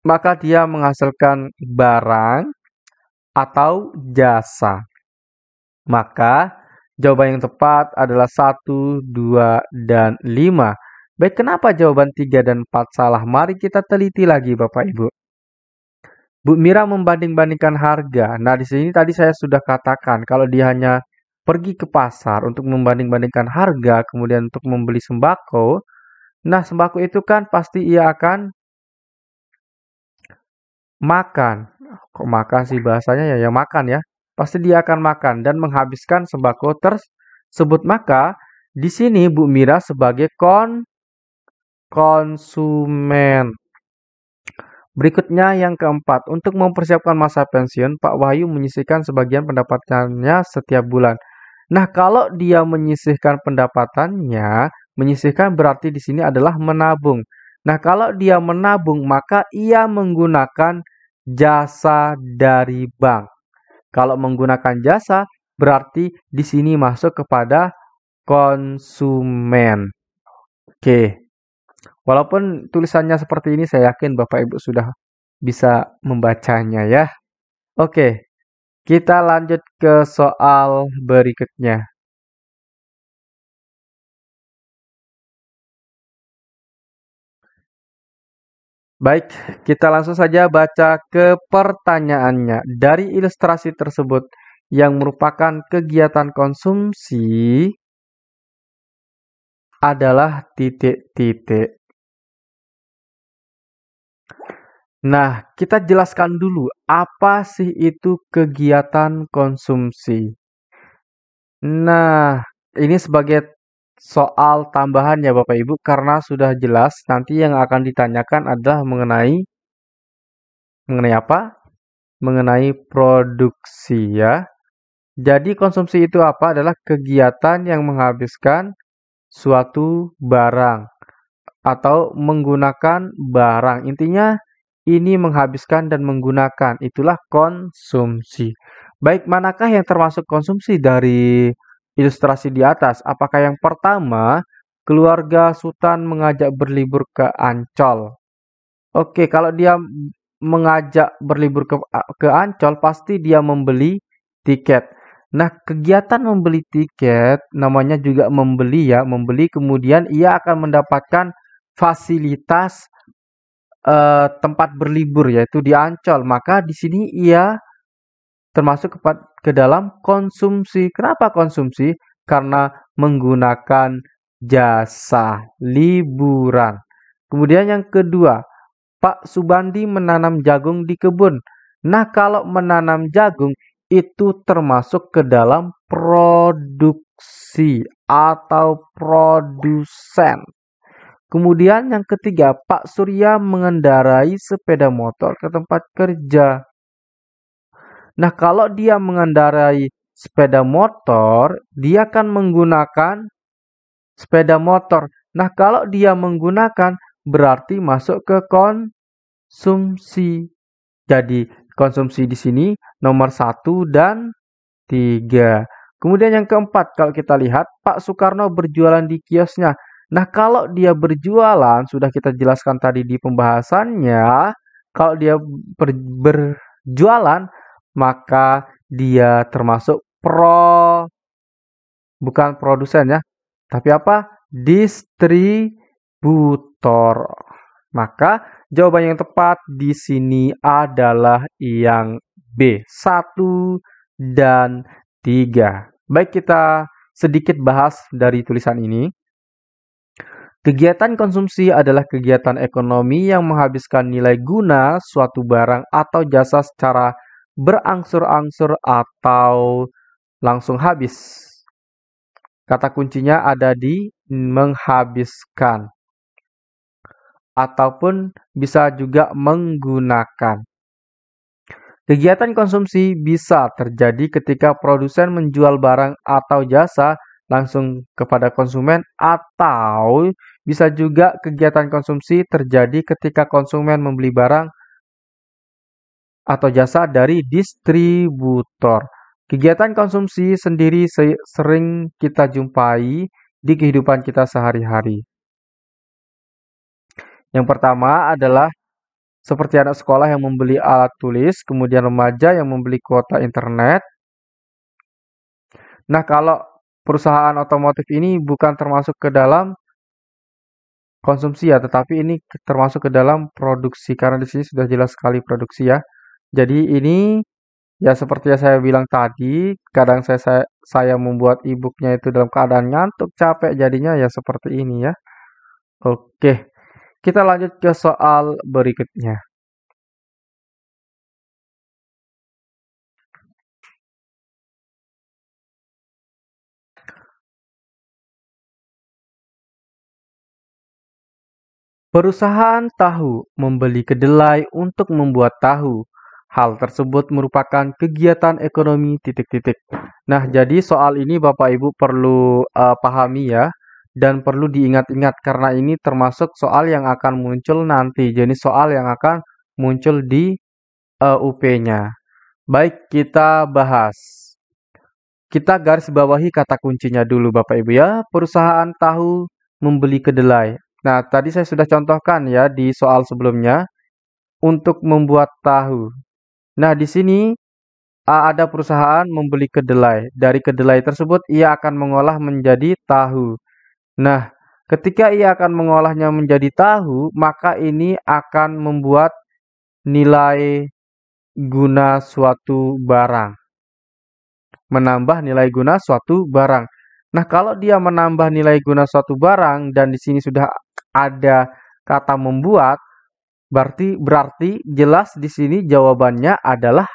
maka dia menghasilkan barang atau jasa. Maka jawaban yang tepat adalah 1, 2, dan 5. Baik, kenapa jawaban 3 dan 4 salah? Mari kita teliti lagi Bapak Ibu. Bu Mira membanding-bandingkan harga. Nah, di sini tadi saya sudah katakan kalau dia hanya pergi ke pasar untuk membanding-bandingkan harga, kemudian untuk membeli sembako. Nah, sembako itu kan pasti ia akan makan. Kok makan sih bahasanya ya? Ya makan ya. Pasti dia akan makan dan menghabiskan sembako tersebut. Maka di sini Bu Mira sebagai konsumen. Berikutnya yang keempat, untuk mempersiapkan masa pensiun, Pak Wahyu menyisihkan sebagian pendapatannya setiap bulan. Nah, kalau dia menyisihkan pendapatannya, menyisihkan berarti di sini adalah menabung. Nah, kalau dia menabung, maka ia menggunakan jasa dari bank. Kalau menggunakan jasa, berarti di sini masuk kepada konsumen. Oke. Walaupun tulisannya seperti ini, saya yakin Bapak Ibu sudah bisa membacanya ya. Oke, kita lanjut ke soal berikutnya. Baik, kita langsung saja baca ke pertanyaannya. Dari ilustrasi tersebut yang merupakan kegiatan konsumsi adalah titik-titik. Nah, kita jelaskan dulu apa sih itu kegiatan konsumsi. Nah, ini sebagai soal tambahan ya Bapak Ibu, karena sudah jelas nanti yang akan ditanyakan adalah mengenai apa? Mengenai produksi ya. Jadi konsumsi itu apa? Adalah kegiatan yang menghabiskan suatu barang atau menggunakan barang. Intinya ini menghabiskan dan menggunakan. Itulah konsumsi. Baik, manakah yang termasuk konsumsi dari ilustrasi di atas? Apakah yang pertama, keluarga Sultan mengajak berlibur ke Ancol? Oke, kalau dia mengajak berlibur ke Ancol, pasti dia membeli tiket. Nah, kegiatan membeli tiket namanya juga membeli ya, membeli kemudian ia akan mendapatkan fasilitas tempat berlibur yaitu di Ancol. Maka di sini ia termasuk ke dalam konsumsi. Kenapa konsumsi? Karena menggunakan jasa liburan. Kemudian yang kedua, Pak Subandi menanam jagung di kebun. Nah, kalau menanam jagung itu termasuk ke dalam produksi atau produsen. Kemudian yang ketiga, Pak Surya mengendarai sepeda motor ke tempat kerja. Nah, kalau dia mengendarai sepeda motor, dia akan menggunakan sepeda motor. Nah, kalau dia menggunakan berarti masuk ke konsumsi. Jadi, konsumsi di sini nomor 1 dan 3. Kemudian yang keempat, kalau kita lihat, Pak Soekarno berjualan di kiosnya. Nah, kalau dia berjualan, sudah kita jelaskan tadi di pembahasannya, kalau dia berjualan, maka dia termasuk bukan produsen ya, tapi apa? Distributor. Maka jawaban yang tepat di sini adalah yang B, 1 dan 3. Baik, kita sedikit bahas dari tulisan ini. Kegiatan konsumsi adalah kegiatan ekonomi yang menghabiskan nilai guna suatu barang atau jasa secara berangsur-angsur atau langsung habis. Kata kuncinya ada di menghabiskan ataupun bisa juga menggunakan. Kegiatan konsumsi bisa terjadi ketika produsen menjual barang atau jasa langsung kepada konsumen, atau bisa juga kegiatan konsumsi terjadi ketika konsumen membeli barang atau jasa dari distributor. Kegiatan konsumsi sendiri sering kita jumpai di kehidupan kita sehari-hari. Yang pertama adalah seperti anak sekolah yang membeli alat tulis, kemudian remaja yang membeli kuota internet. Nah, kalau perusahaan otomotif ini bukan termasuk ke dalam konsumsi ya, tetapi ini termasuk ke dalam produksi karena di sini sudah jelas sekali produksi ya. Jadi ini ya seperti yang saya bilang tadi, kadang saya membuat e-booknya itu dalam keadaan ngantuk, capek, jadinya ya seperti ini ya. Oke, kita lanjut ke soal berikutnya. Perusahaan tahu membeli kedelai untuk membuat tahu. Hal tersebut merupakan kegiatan ekonomi titik-titik. Nah, jadi soal ini Bapak Ibu perlu pahami ya dan perlu diingat-ingat karena ini termasuk soal yang akan muncul nanti. Jadi soal yang akan muncul di UP-nya. Baik, kita bahas. Kita garis bawahi kata kuncinya dulu Bapak Ibu ya. Perusahaan tahu membeli kedelai. Nah, tadi saya sudah contohkan ya di soal sebelumnya untuk membuat tahu. Nah, di sini ada perusahaan membeli kedelai. Dari kedelai tersebut ia akan mengolah menjadi tahu. Nah, Ketika ia akan mengolahnya menjadi tahu, maka ini akan membuat nilai guna suatu barang. Menambah nilai guna suatu barang. Nah, kalau dia menambah nilai guna suatu barang dan di sini sudah ada kata membuat, berarti jelas di sini jawabannya adalah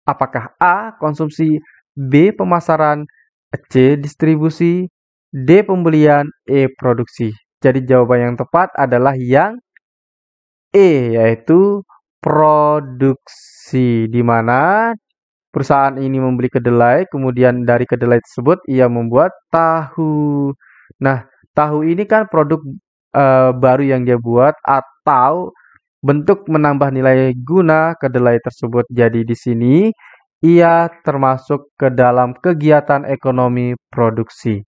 apakah A. konsumsi, B. pemasaran, C. distribusi, D. pembelian, E. produksi. Jadi jawaban yang tepat adalah yang E, yaitu produksi, di mana perusahaan ini membeli kedelai, kemudian dari kedelai tersebut ia membuat tahu. Nah, tahu ini kan produk baru yang dia buat atau bentuk menambah nilai guna kedelai tersebut. Jadi di sini ia termasuk ke dalam kegiatan ekonomi produksi.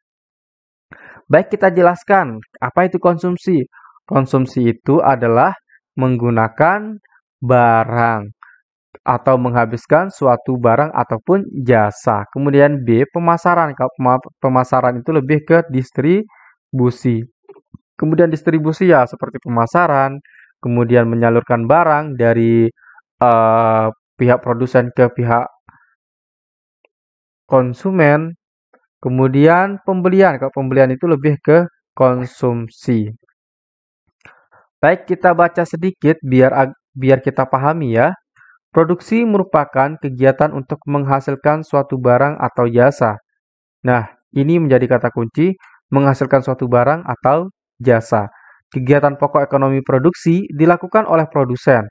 Baik, kita jelaskan apa itu konsumsi. Konsumsi itu adalah menggunakan barang atau menghabiskan suatu barang ataupun jasa. Kemudian B, pemasaran. Kalau pemasaran itu lebih ke distribusi. Kemudian distribusi ya seperti pemasaran, kemudian menyalurkan barang dari pihak produsen ke pihak konsumen. Kemudian pembelian. Kalau pembelian itu lebih ke konsumsi. Baik, kita baca sedikit biar kita pahami ya. Produksi merupakan kegiatan untuk menghasilkan suatu barang atau jasa. Nah, ini menjadi kata kunci, menghasilkan suatu barang atau jasa. Kegiatan pokok ekonomi produksi dilakukan oleh produsen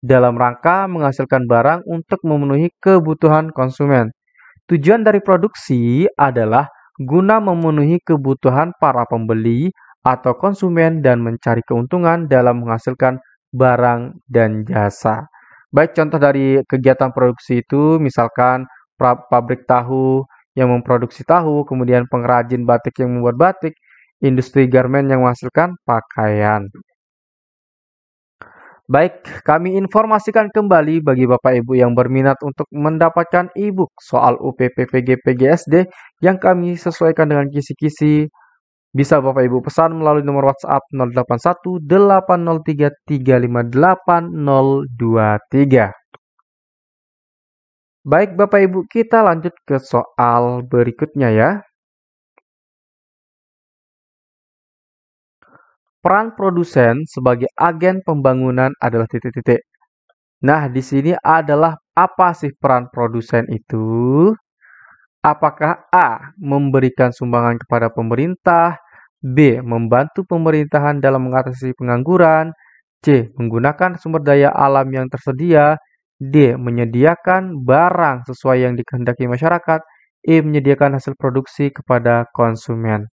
dalam rangka menghasilkan barang untuk memenuhi kebutuhan konsumen. Tujuan dari produksi adalah guna memenuhi kebutuhan para pembeli atau konsumen dan mencari keuntungan dalam menghasilkan barang dan jasa. Baik, contoh dari kegiatan produksi itu misalkan pabrik tahu yang memproduksi tahu, kemudian pengrajin batik yang membuat batik, industri garmen yang menghasilkan pakaian. Baik, kami informasikan kembali bagi Bapak Ibu yang berminat untuk mendapatkan e-book soal UPPPG PGSD yang kami sesuaikan dengan kisi-kisi. Bisa Bapak Ibu pesan melalui nomor WhatsApp 081 803 358 023. Baik Bapak Ibu, kita lanjut ke soal berikutnya ya. Peran produsen sebagai agen pembangunan adalah titik-titik. Nah, di sini adalah apa sih peran produsen itu? Apakah A. memberikan sumbangan kepada pemerintah, B. membantu pemerintahan dalam mengatasi pengangguran, C. menggunakan sumber daya alam yang tersedia, D. menyediakan barang sesuai yang dikehendaki masyarakat, E. menyediakan hasil produksi kepada konsumen.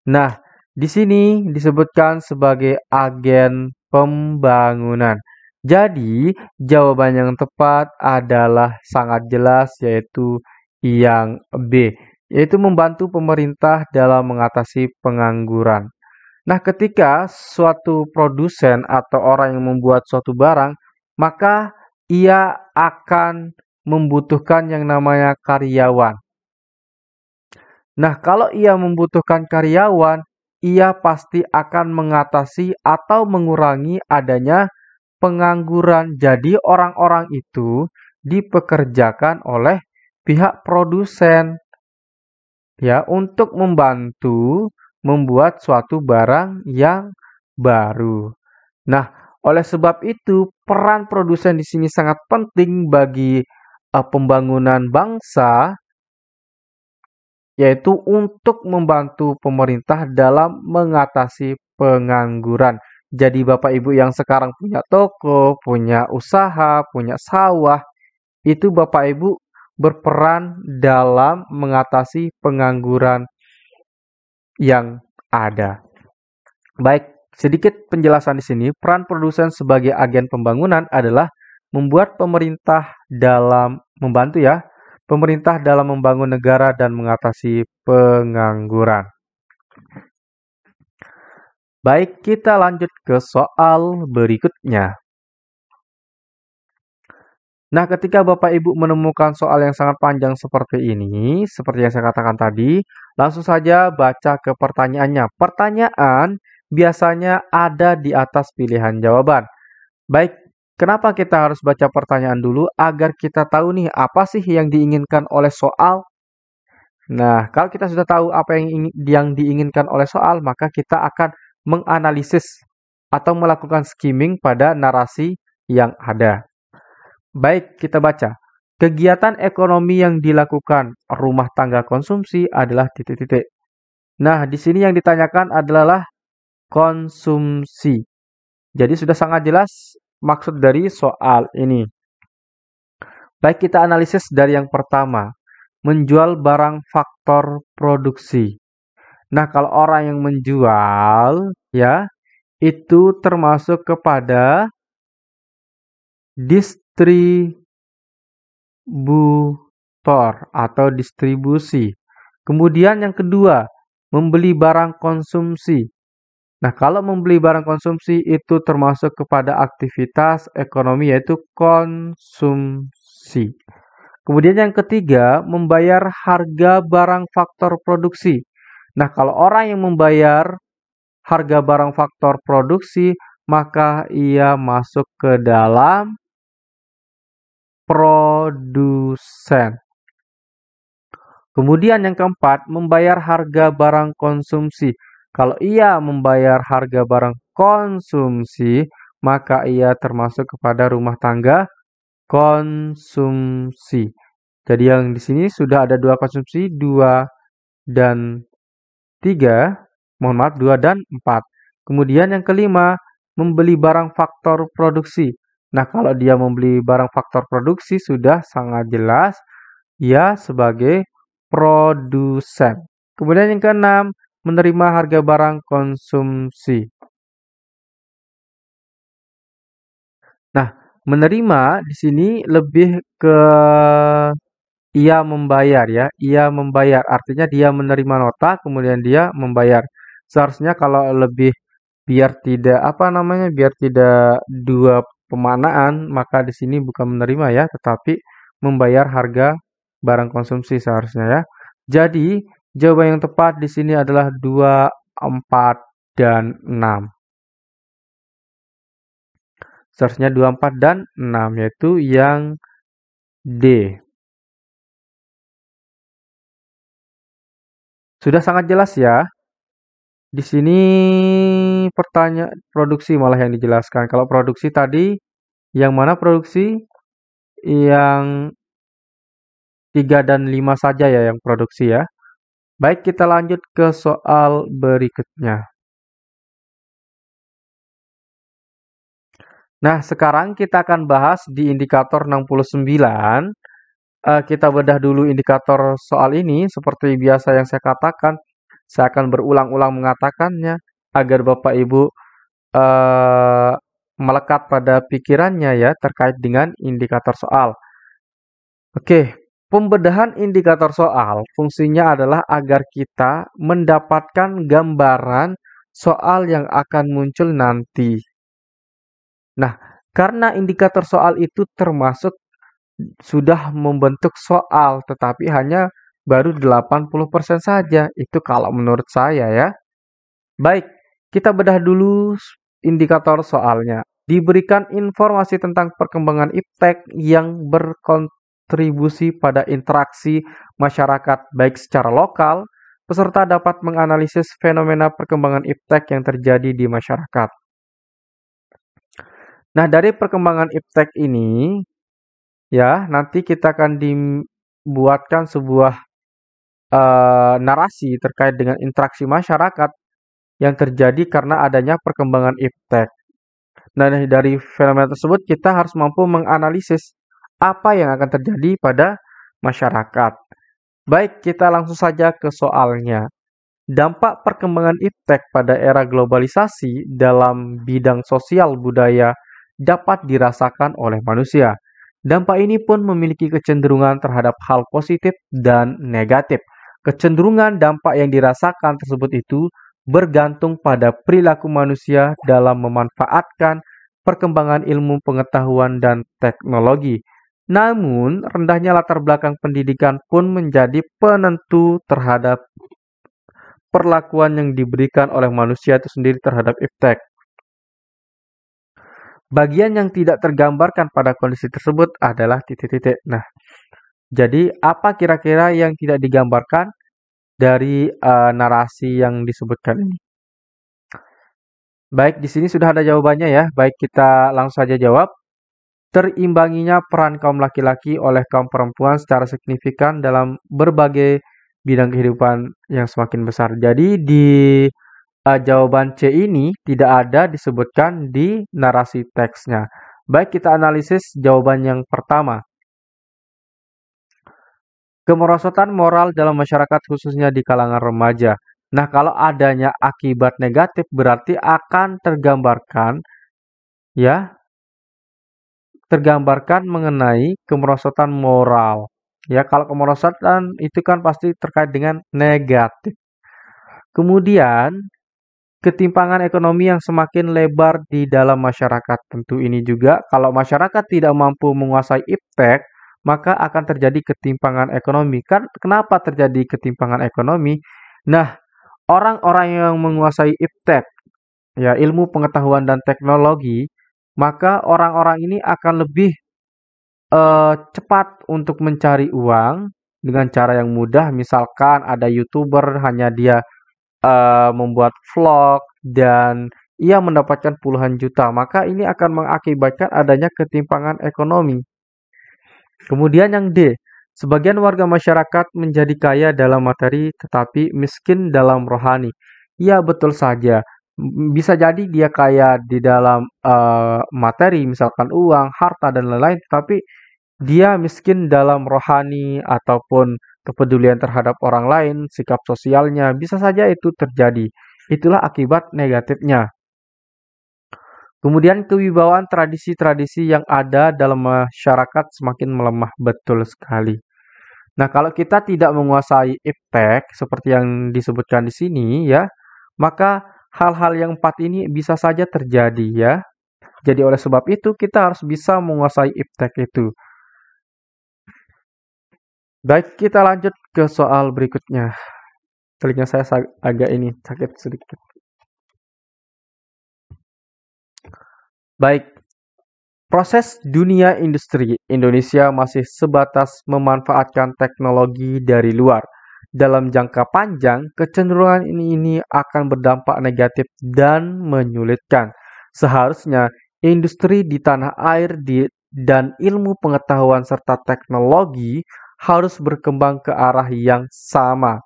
Nah, di sini disebutkan sebagai agen pembangunan. Jadi, jawaban yang tepat adalah sangat jelas yaitu yang B, yaitu membantu pemerintah dalam mengatasi pengangguran. Nah, ketika suatu produsen atau orang yang membuat suatu barang, maka ia akan membutuhkan yang namanya karyawan. Nah, kalau ia membutuhkan karyawan, ia pasti akan mengatasi atau mengurangi adanya pengangguran. Jadi, orang-orang itu dipekerjakan oleh pihak produsen ya untuk membantu membuat suatu barang yang baru. Nah, oleh sebab itu peran produsen di sini sangat penting bagi pembangunan bangsa, yaitu untuk membantu pemerintah dalam mengatasi pengangguran. Jadi Bapak Ibu yang sekarang punya toko, punya usaha, punya sawah, itu Bapak Ibu berperan dalam mengatasi pengangguran yang ada. Baik, sedikit penjelasan di sini. Peran produsen sebagai agen pembangunan adalah membuat pemerintah dalam membantu ya, pemerintah dalam membangun negara dan mengatasi pengangguran. Baik, kita lanjut ke soal berikutnya. Nah, ketika Bapak Ibu menemukan soal yang sangat panjang seperti ini, seperti yang saya katakan tadi, Langsung saja baca ke pertanyaannya. Pertanyaan biasanya ada di atas pilihan jawaban. Baik, kenapa kita harus baca pertanyaan dulu? Agar kita tahu nih apa sih yang diinginkan oleh soal. Nah, kalau kita sudah tahu apa yang diinginkan oleh soal, maka kita akan menganalisis atau melakukan skimming pada narasi yang ada. Baik, kita baca. Kegiatan ekonomi yang dilakukan rumah tangga konsumsi adalah titik-titik. Nah, di sini yang ditanyakan adalah konsumsi. Jadi sudah sangat jelas maksud dari soal ini. Baik, kita analisis dari yang pertama. Menjual barang faktor produksi. Nah, kalau orang yang menjual, ya, itu termasuk kepada distributor atau distribusi. Kemudian yang kedua, membeli barang konsumsi. Nah, kalau membeli barang konsumsi itu termasuk kepada aktivitas ekonomi yaitu konsumsi. Kemudian yang ketiga, membayar harga barang faktor produksi. Nah, kalau orang yang membayar harga barang faktor produksi, maka ia masuk ke dalam produsen. Kemudian yang keempat, membayar harga barang konsumsi. Kalau ia membayar harga barang konsumsi, maka ia termasuk kepada rumah tangga konsumsi. Jadi yang di sini sudah ada dua konsumsi, 2 dan 3. Mohon maaf, 2 dan 4. Kemudian yang kelima, membeli barang faktor produksi. Nah, kalau dia membeli barang faktor produksi sudah sangat jelas ia sebagai produsen. Kemudian yang keenam, menerima harga barang konsumsi. Nah, menerima di sini lebih ke ia membayar ya. Ia membayar artinya dia menerima nota kemudian dia membayar. Seharusnya kalau lebih biar tidak apa namanya biar tidak dua pemaknaan maka di sini bukan menerima ya tetapi membayar harga barang konsumsi seharusnya ya. Jadi jawaban yang tepat di sini adalah 2, 4 dan 6. Seharusnya 2, 4 dan 6 yaitu yang D. Sudah sangat jelas ya. Di sini pertanyaan produksi malah yang dijelaskan. Kalau produksi tadi yang mana produksi? Yang 3 dan 5 saja ya yang produksi ya. Baik, kita lanjut ke soal berikutnya. Nah, sekarang kita akan bahas di indikator 69. Kita bedah dulu indikator soal ini. Seperti biasa yang saya katakan, saya akan berulang-ulang mengatakannya agar Bapak Ibu eh, melekat pada pikirannya ya terkait dengan indikator soal. Oke, pembedahan indikator soal fungsinya adalah agar kita mendapatkan gambaran soal yang akan muncul nanti. Nah, karena indikator soal itu termasuk sudah membentuk soal, tetapi hanya baru 80% saja. Itu kalau menurut saya ya. Baik, kita bedah dulu indikator soalnya. Diberikan informasi tentang perkembangan iptek yang berkontribusi pada interaksi masyarakat baik secara lokal, peserta dapat menganalisis fenomena perkembangan iptek yang terjadi di masyarakat. Nah, dari perkembangan iptek ini, ya, nanti kita akan dibuatkan sebuah narasi terkait dengan interaksi masyarakat yang terjadi karena adanya perkembangan iptek. Nah, dari fenomena tersebut kita harus mampu menganalisis apa yang akan terjadi pada masyarakat. Baik, kita langsung saja ke soalnya. Dampak perkembangan iptek pada era globalisasi dalam bidang sosial budaya dapat dirasakan oleh manusia. Dampak ini pun memiliki kecenderungan terhadap hal positif dan negatif. Kecenderungan dampak yang dirasakan tersebut itu bergantung pada perilaku manusia dalam memanfaatkan perkembangan ilmu pengetahuan dan teknologi. Namun, rendahnya latar belakang pendidikan pun menjadi penentu terhadap perlakuan yang diberikan oleh manusia itu sendiri terhadap iptek. Bagian yang tidak tergambarkan pada kondisi tersebut adalah titik-titik. Nah, jadi apa kira-kira yang tidak digambarkan dari narasi yang disebutkan ini? Baik, di sini sudah ada jawabannya ya. Baik, kita langsung saja jawab. Terimbanginya peran kaum laki-laki oleh kaum perempuan secara signifikan dalam berbagai bidang kehidupan yang semakin besar. Jadi di jawaban C ini tidak ada disebutkan di narasi teksnya. Baik, kita analisis jawaban yang pertama. Kemerosotan moral dalam masyarakat khususnya di kalangan remaja. Nah, kalau adanya akibat negatif berarti akan tergambarkan mengenai kemerosotan moral. Ya, kalau kemerosotan itu kan pasti terkait dengan negatif. Kemudian, ketimpangan ekonomi yang semakin lebar di dalam masyarakat. Tentu ini juga kalau masyarakat tidak mampu menguasai iptek, maka akan terjadi ketimpangan ekonomi. Kan kenapa terjadi ketimpangan ekonomi? Nah, orang-orang yang menguasai iptek, ya ilmu pengetahuan dan teknologi, maka orang-orang ini akan lebih cepat untuk mencari uang dengan cara yang mudah. Misalkan ada YouTuber hanya dia membuat vlog dan ia mendapatkan puluhan juta, maka ini akan mengakibatkan adanya ketimpangan ekonomi. Kemudian yang D, sebagian warga masyarakat menjadi kaya dalam materi tetapi miskin dalam rohani. Iya, betul saja. Bisa jadi dia kaya di dalam materi, misalkan uang, harta, dan lain-lain, tapi dia miskin dalam rohani ataupun kepedulian terhadap orang lain, sikap sosialnya, bisa saja itu terjadi. Itulah akibat negatifnya. Kemudian kewibawaan tradisi-tradisi yang ada dalam masyarakat semakin melemah, betul sekali. Nah, kalau kita tidak menguasai iptek seperti yang disebutkan di sini ya, maka hal-hal yang empat ini bisa saja terjadi ya. Jadi oleh sebab itu kita harus bisa menguasai iptek itu. Baik, kita lanjut ke soal berikutnya. Telinga saya agak ini sakit sedikit. Baik, proses dunia industri Indonesia masih sebatas memanfaatkan teknologi dari luar. Dalam jangka panjang, kecenderungan ini akan berdampak negatif dan menyulitkan. Seharusnya industri di tanah air dan ilmu pengetahuan serta teknologi harus berkembang ke arah yang sama.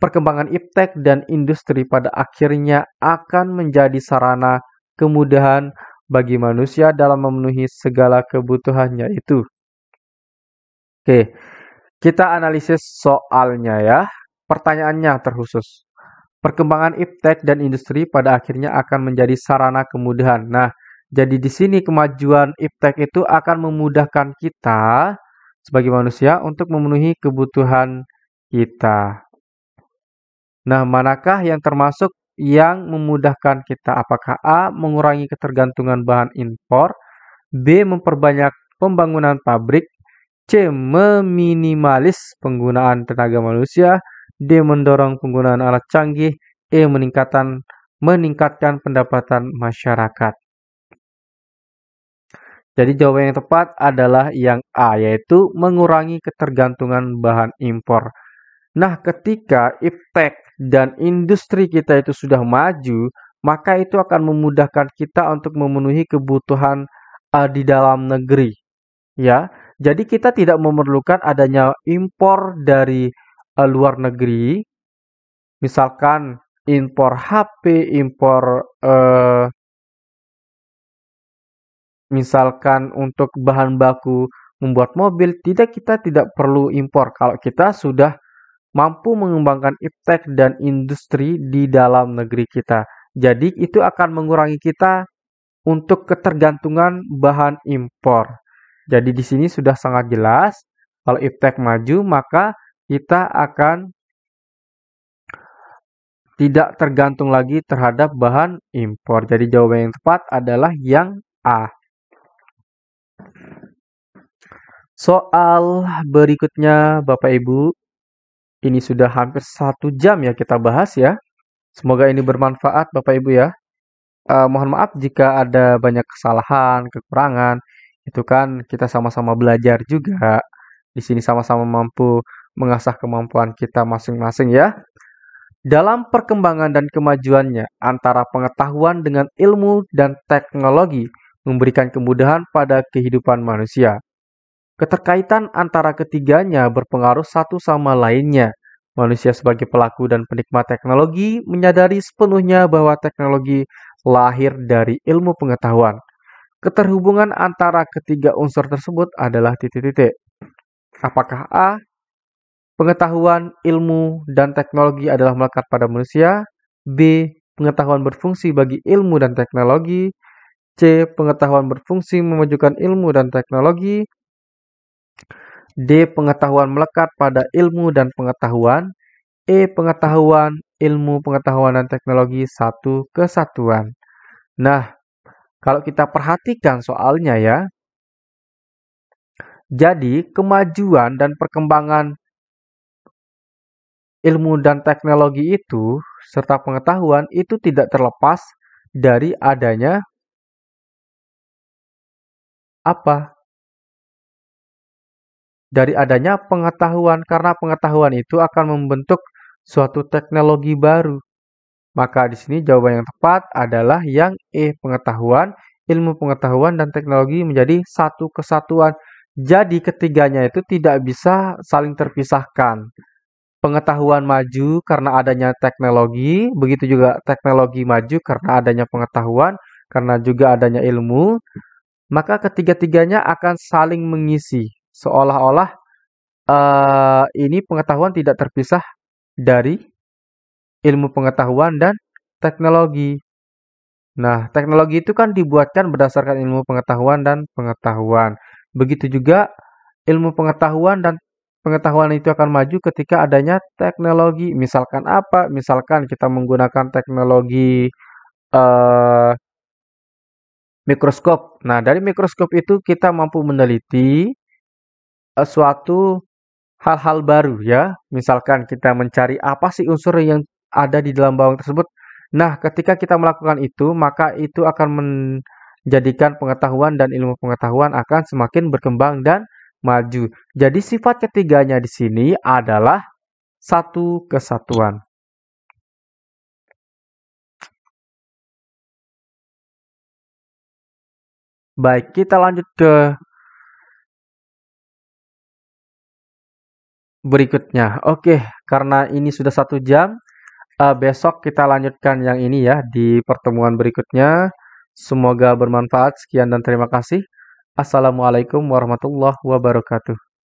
Perkembangan iptek dan industri pada akhirnya akan menjadi sarana kemudahan bagi manusia dalam memenuhi segala kebutuhannya itu. Oke, kita analisis soalnya ya. Pertanyaannya terkhusus. Perkembangan iptek dan industri pada akhirnya akan menjadi sarana kemudahan. Nah, jadi di sini kemajuan iptek itu akan memudahkan kita sebagai manusia untuk memenuhi kebutuhan kita. Nah, manakah yang termasuk yang memudahkan kita? Apakah A. Mengurangi ketergantungan bahan impor, B. Memperbanyak pembangunan pabrik, C. Meminimalis penggunaan tenaga manusia, D. Mendorong penggunaan alat canggih, E. Meningkatkan pendapatan masyarakat. Jadi jawaban yang tepat adalah yang A, yaitu mengurangi ketergantungan bahan impor. Nah, ketika iptek dan industri kita itu sudah maju, maka itu akan memudahkan kita untuk memenuhi kebutuhan di dalam negeri. Ya, jadi kita tidak memerlukan adanya impor dari luar negeri, misalkan impor HP, impor misalkan untuk bahan baku membuat mobil, kita tidak perlu impor kalau kita sudah mampu mengembangkan iptek dan industri di dalam negeri kita. Jadi itu akan mengurangi kita untuk ketergantungan bahan impor. Jadi di sini sudah sangat jelas kalau iptek maju maka kita akan tidak tergantung lagi terhadap bahan impor. Jadi jawaban yang tepat adalah yang A. Soal berikutnya Bapak Ibu, ini sudah hampir 1 jam ya kita bahas ya. Semoga ini bermanfaat Bapak Ibu ya. Mohon maaf jika ada banyak kesalahan, kekurangan. Itu kan kita sama-sama belajar juga. Di sini sama-sama mampu mengasah kemampuan kita masing-masing ya. Dalam perkembangan dan kemajuannya antara pengetahuan dengan ilmu dan teknologi memberikan kemudahan pada kehidupan manusia. Keterkaitan antara ketiganya berpengaruh satu sama lainnya. Manusia sebagai pelaku dan penikmat teknologi menyadari sepenuhnya bahwa teknologi lahir dari ilmu pengetahuan. Keterhubungan antara ketiga unsur tersebut adalah titik-titik. Apakah A. Pengetahuan, ilmu, dan teknologi adalah melekat pada manusia. B. Pengetahuan berfungsi bagi ilmu dan teknologi. C. Pengetahuan berfungsi memajukan ilmu dan teknologi. D. Pengetahuan melekat pada ilmu dan pengetahuan. E. Pengetahuan, ilmu, pengetahuan, dan teknologi satu kesatuan. Nah, kalau kita perhatikan soalnya ya, jadi kemajuan dan perkembangan ilmu dan teknologi itu, serta pengetahuan itu tidak terlepas dari adanya apa? Dari adanya pengetahuan, karena pengetahuan itu akan membentuk suatu teknologi baru. Maka di sini jawaban yang tepat adalah yang E, pengetahuan, ilmu pengetahuan, dan teknologi menjadi satu kesatuan. Jadi ketiganya itu tidak bisa saling terpisahkan. Pengetahuan maju karena adanya teknologi, begitu juga teknologi maju karena adanya pengetahuan, karena juga adanya ilmu, maka ketiga-tiganya akan saling mengisi. Seolah-olah ini pengetahuan tidak terpisah dari ilmu pengetahuan dan teknologi. Nah, teknologi itu kan dibuatkan berdasarkan ilmu pengetahuan dan pengetahuan. Begitu juga ilmu pengetahuan dan pengetahuan itu akan maju ketika adanya teknologi. Misalkan apa? Misalkan kita menggunakan teknologi eh, mikroskop. Nah, dari mikroskop itu kita mampu meneliti suatu hal-hal baru ya. Misalkan kita mencari apa sih unsur yang ada di dalam bawang tersebut. Nah, ketika kita melakukan itu, maka itu akan menjadikan pengetahuan dan ilmu pengetahuan akan semakin berkembang dan maju. Jadi sifat ketiganya di sini adalah satu kesatuan. Baik, kita lanjut ke berikutnya. Oke, karena ini sudah 1 jam, besok kita lanjutkan yang ini ya di pertemuan berikutnya. Semoga bermanfaat. Sekian dan terima kasih. Assalamualaikum warahmatullahi wabarakatuh.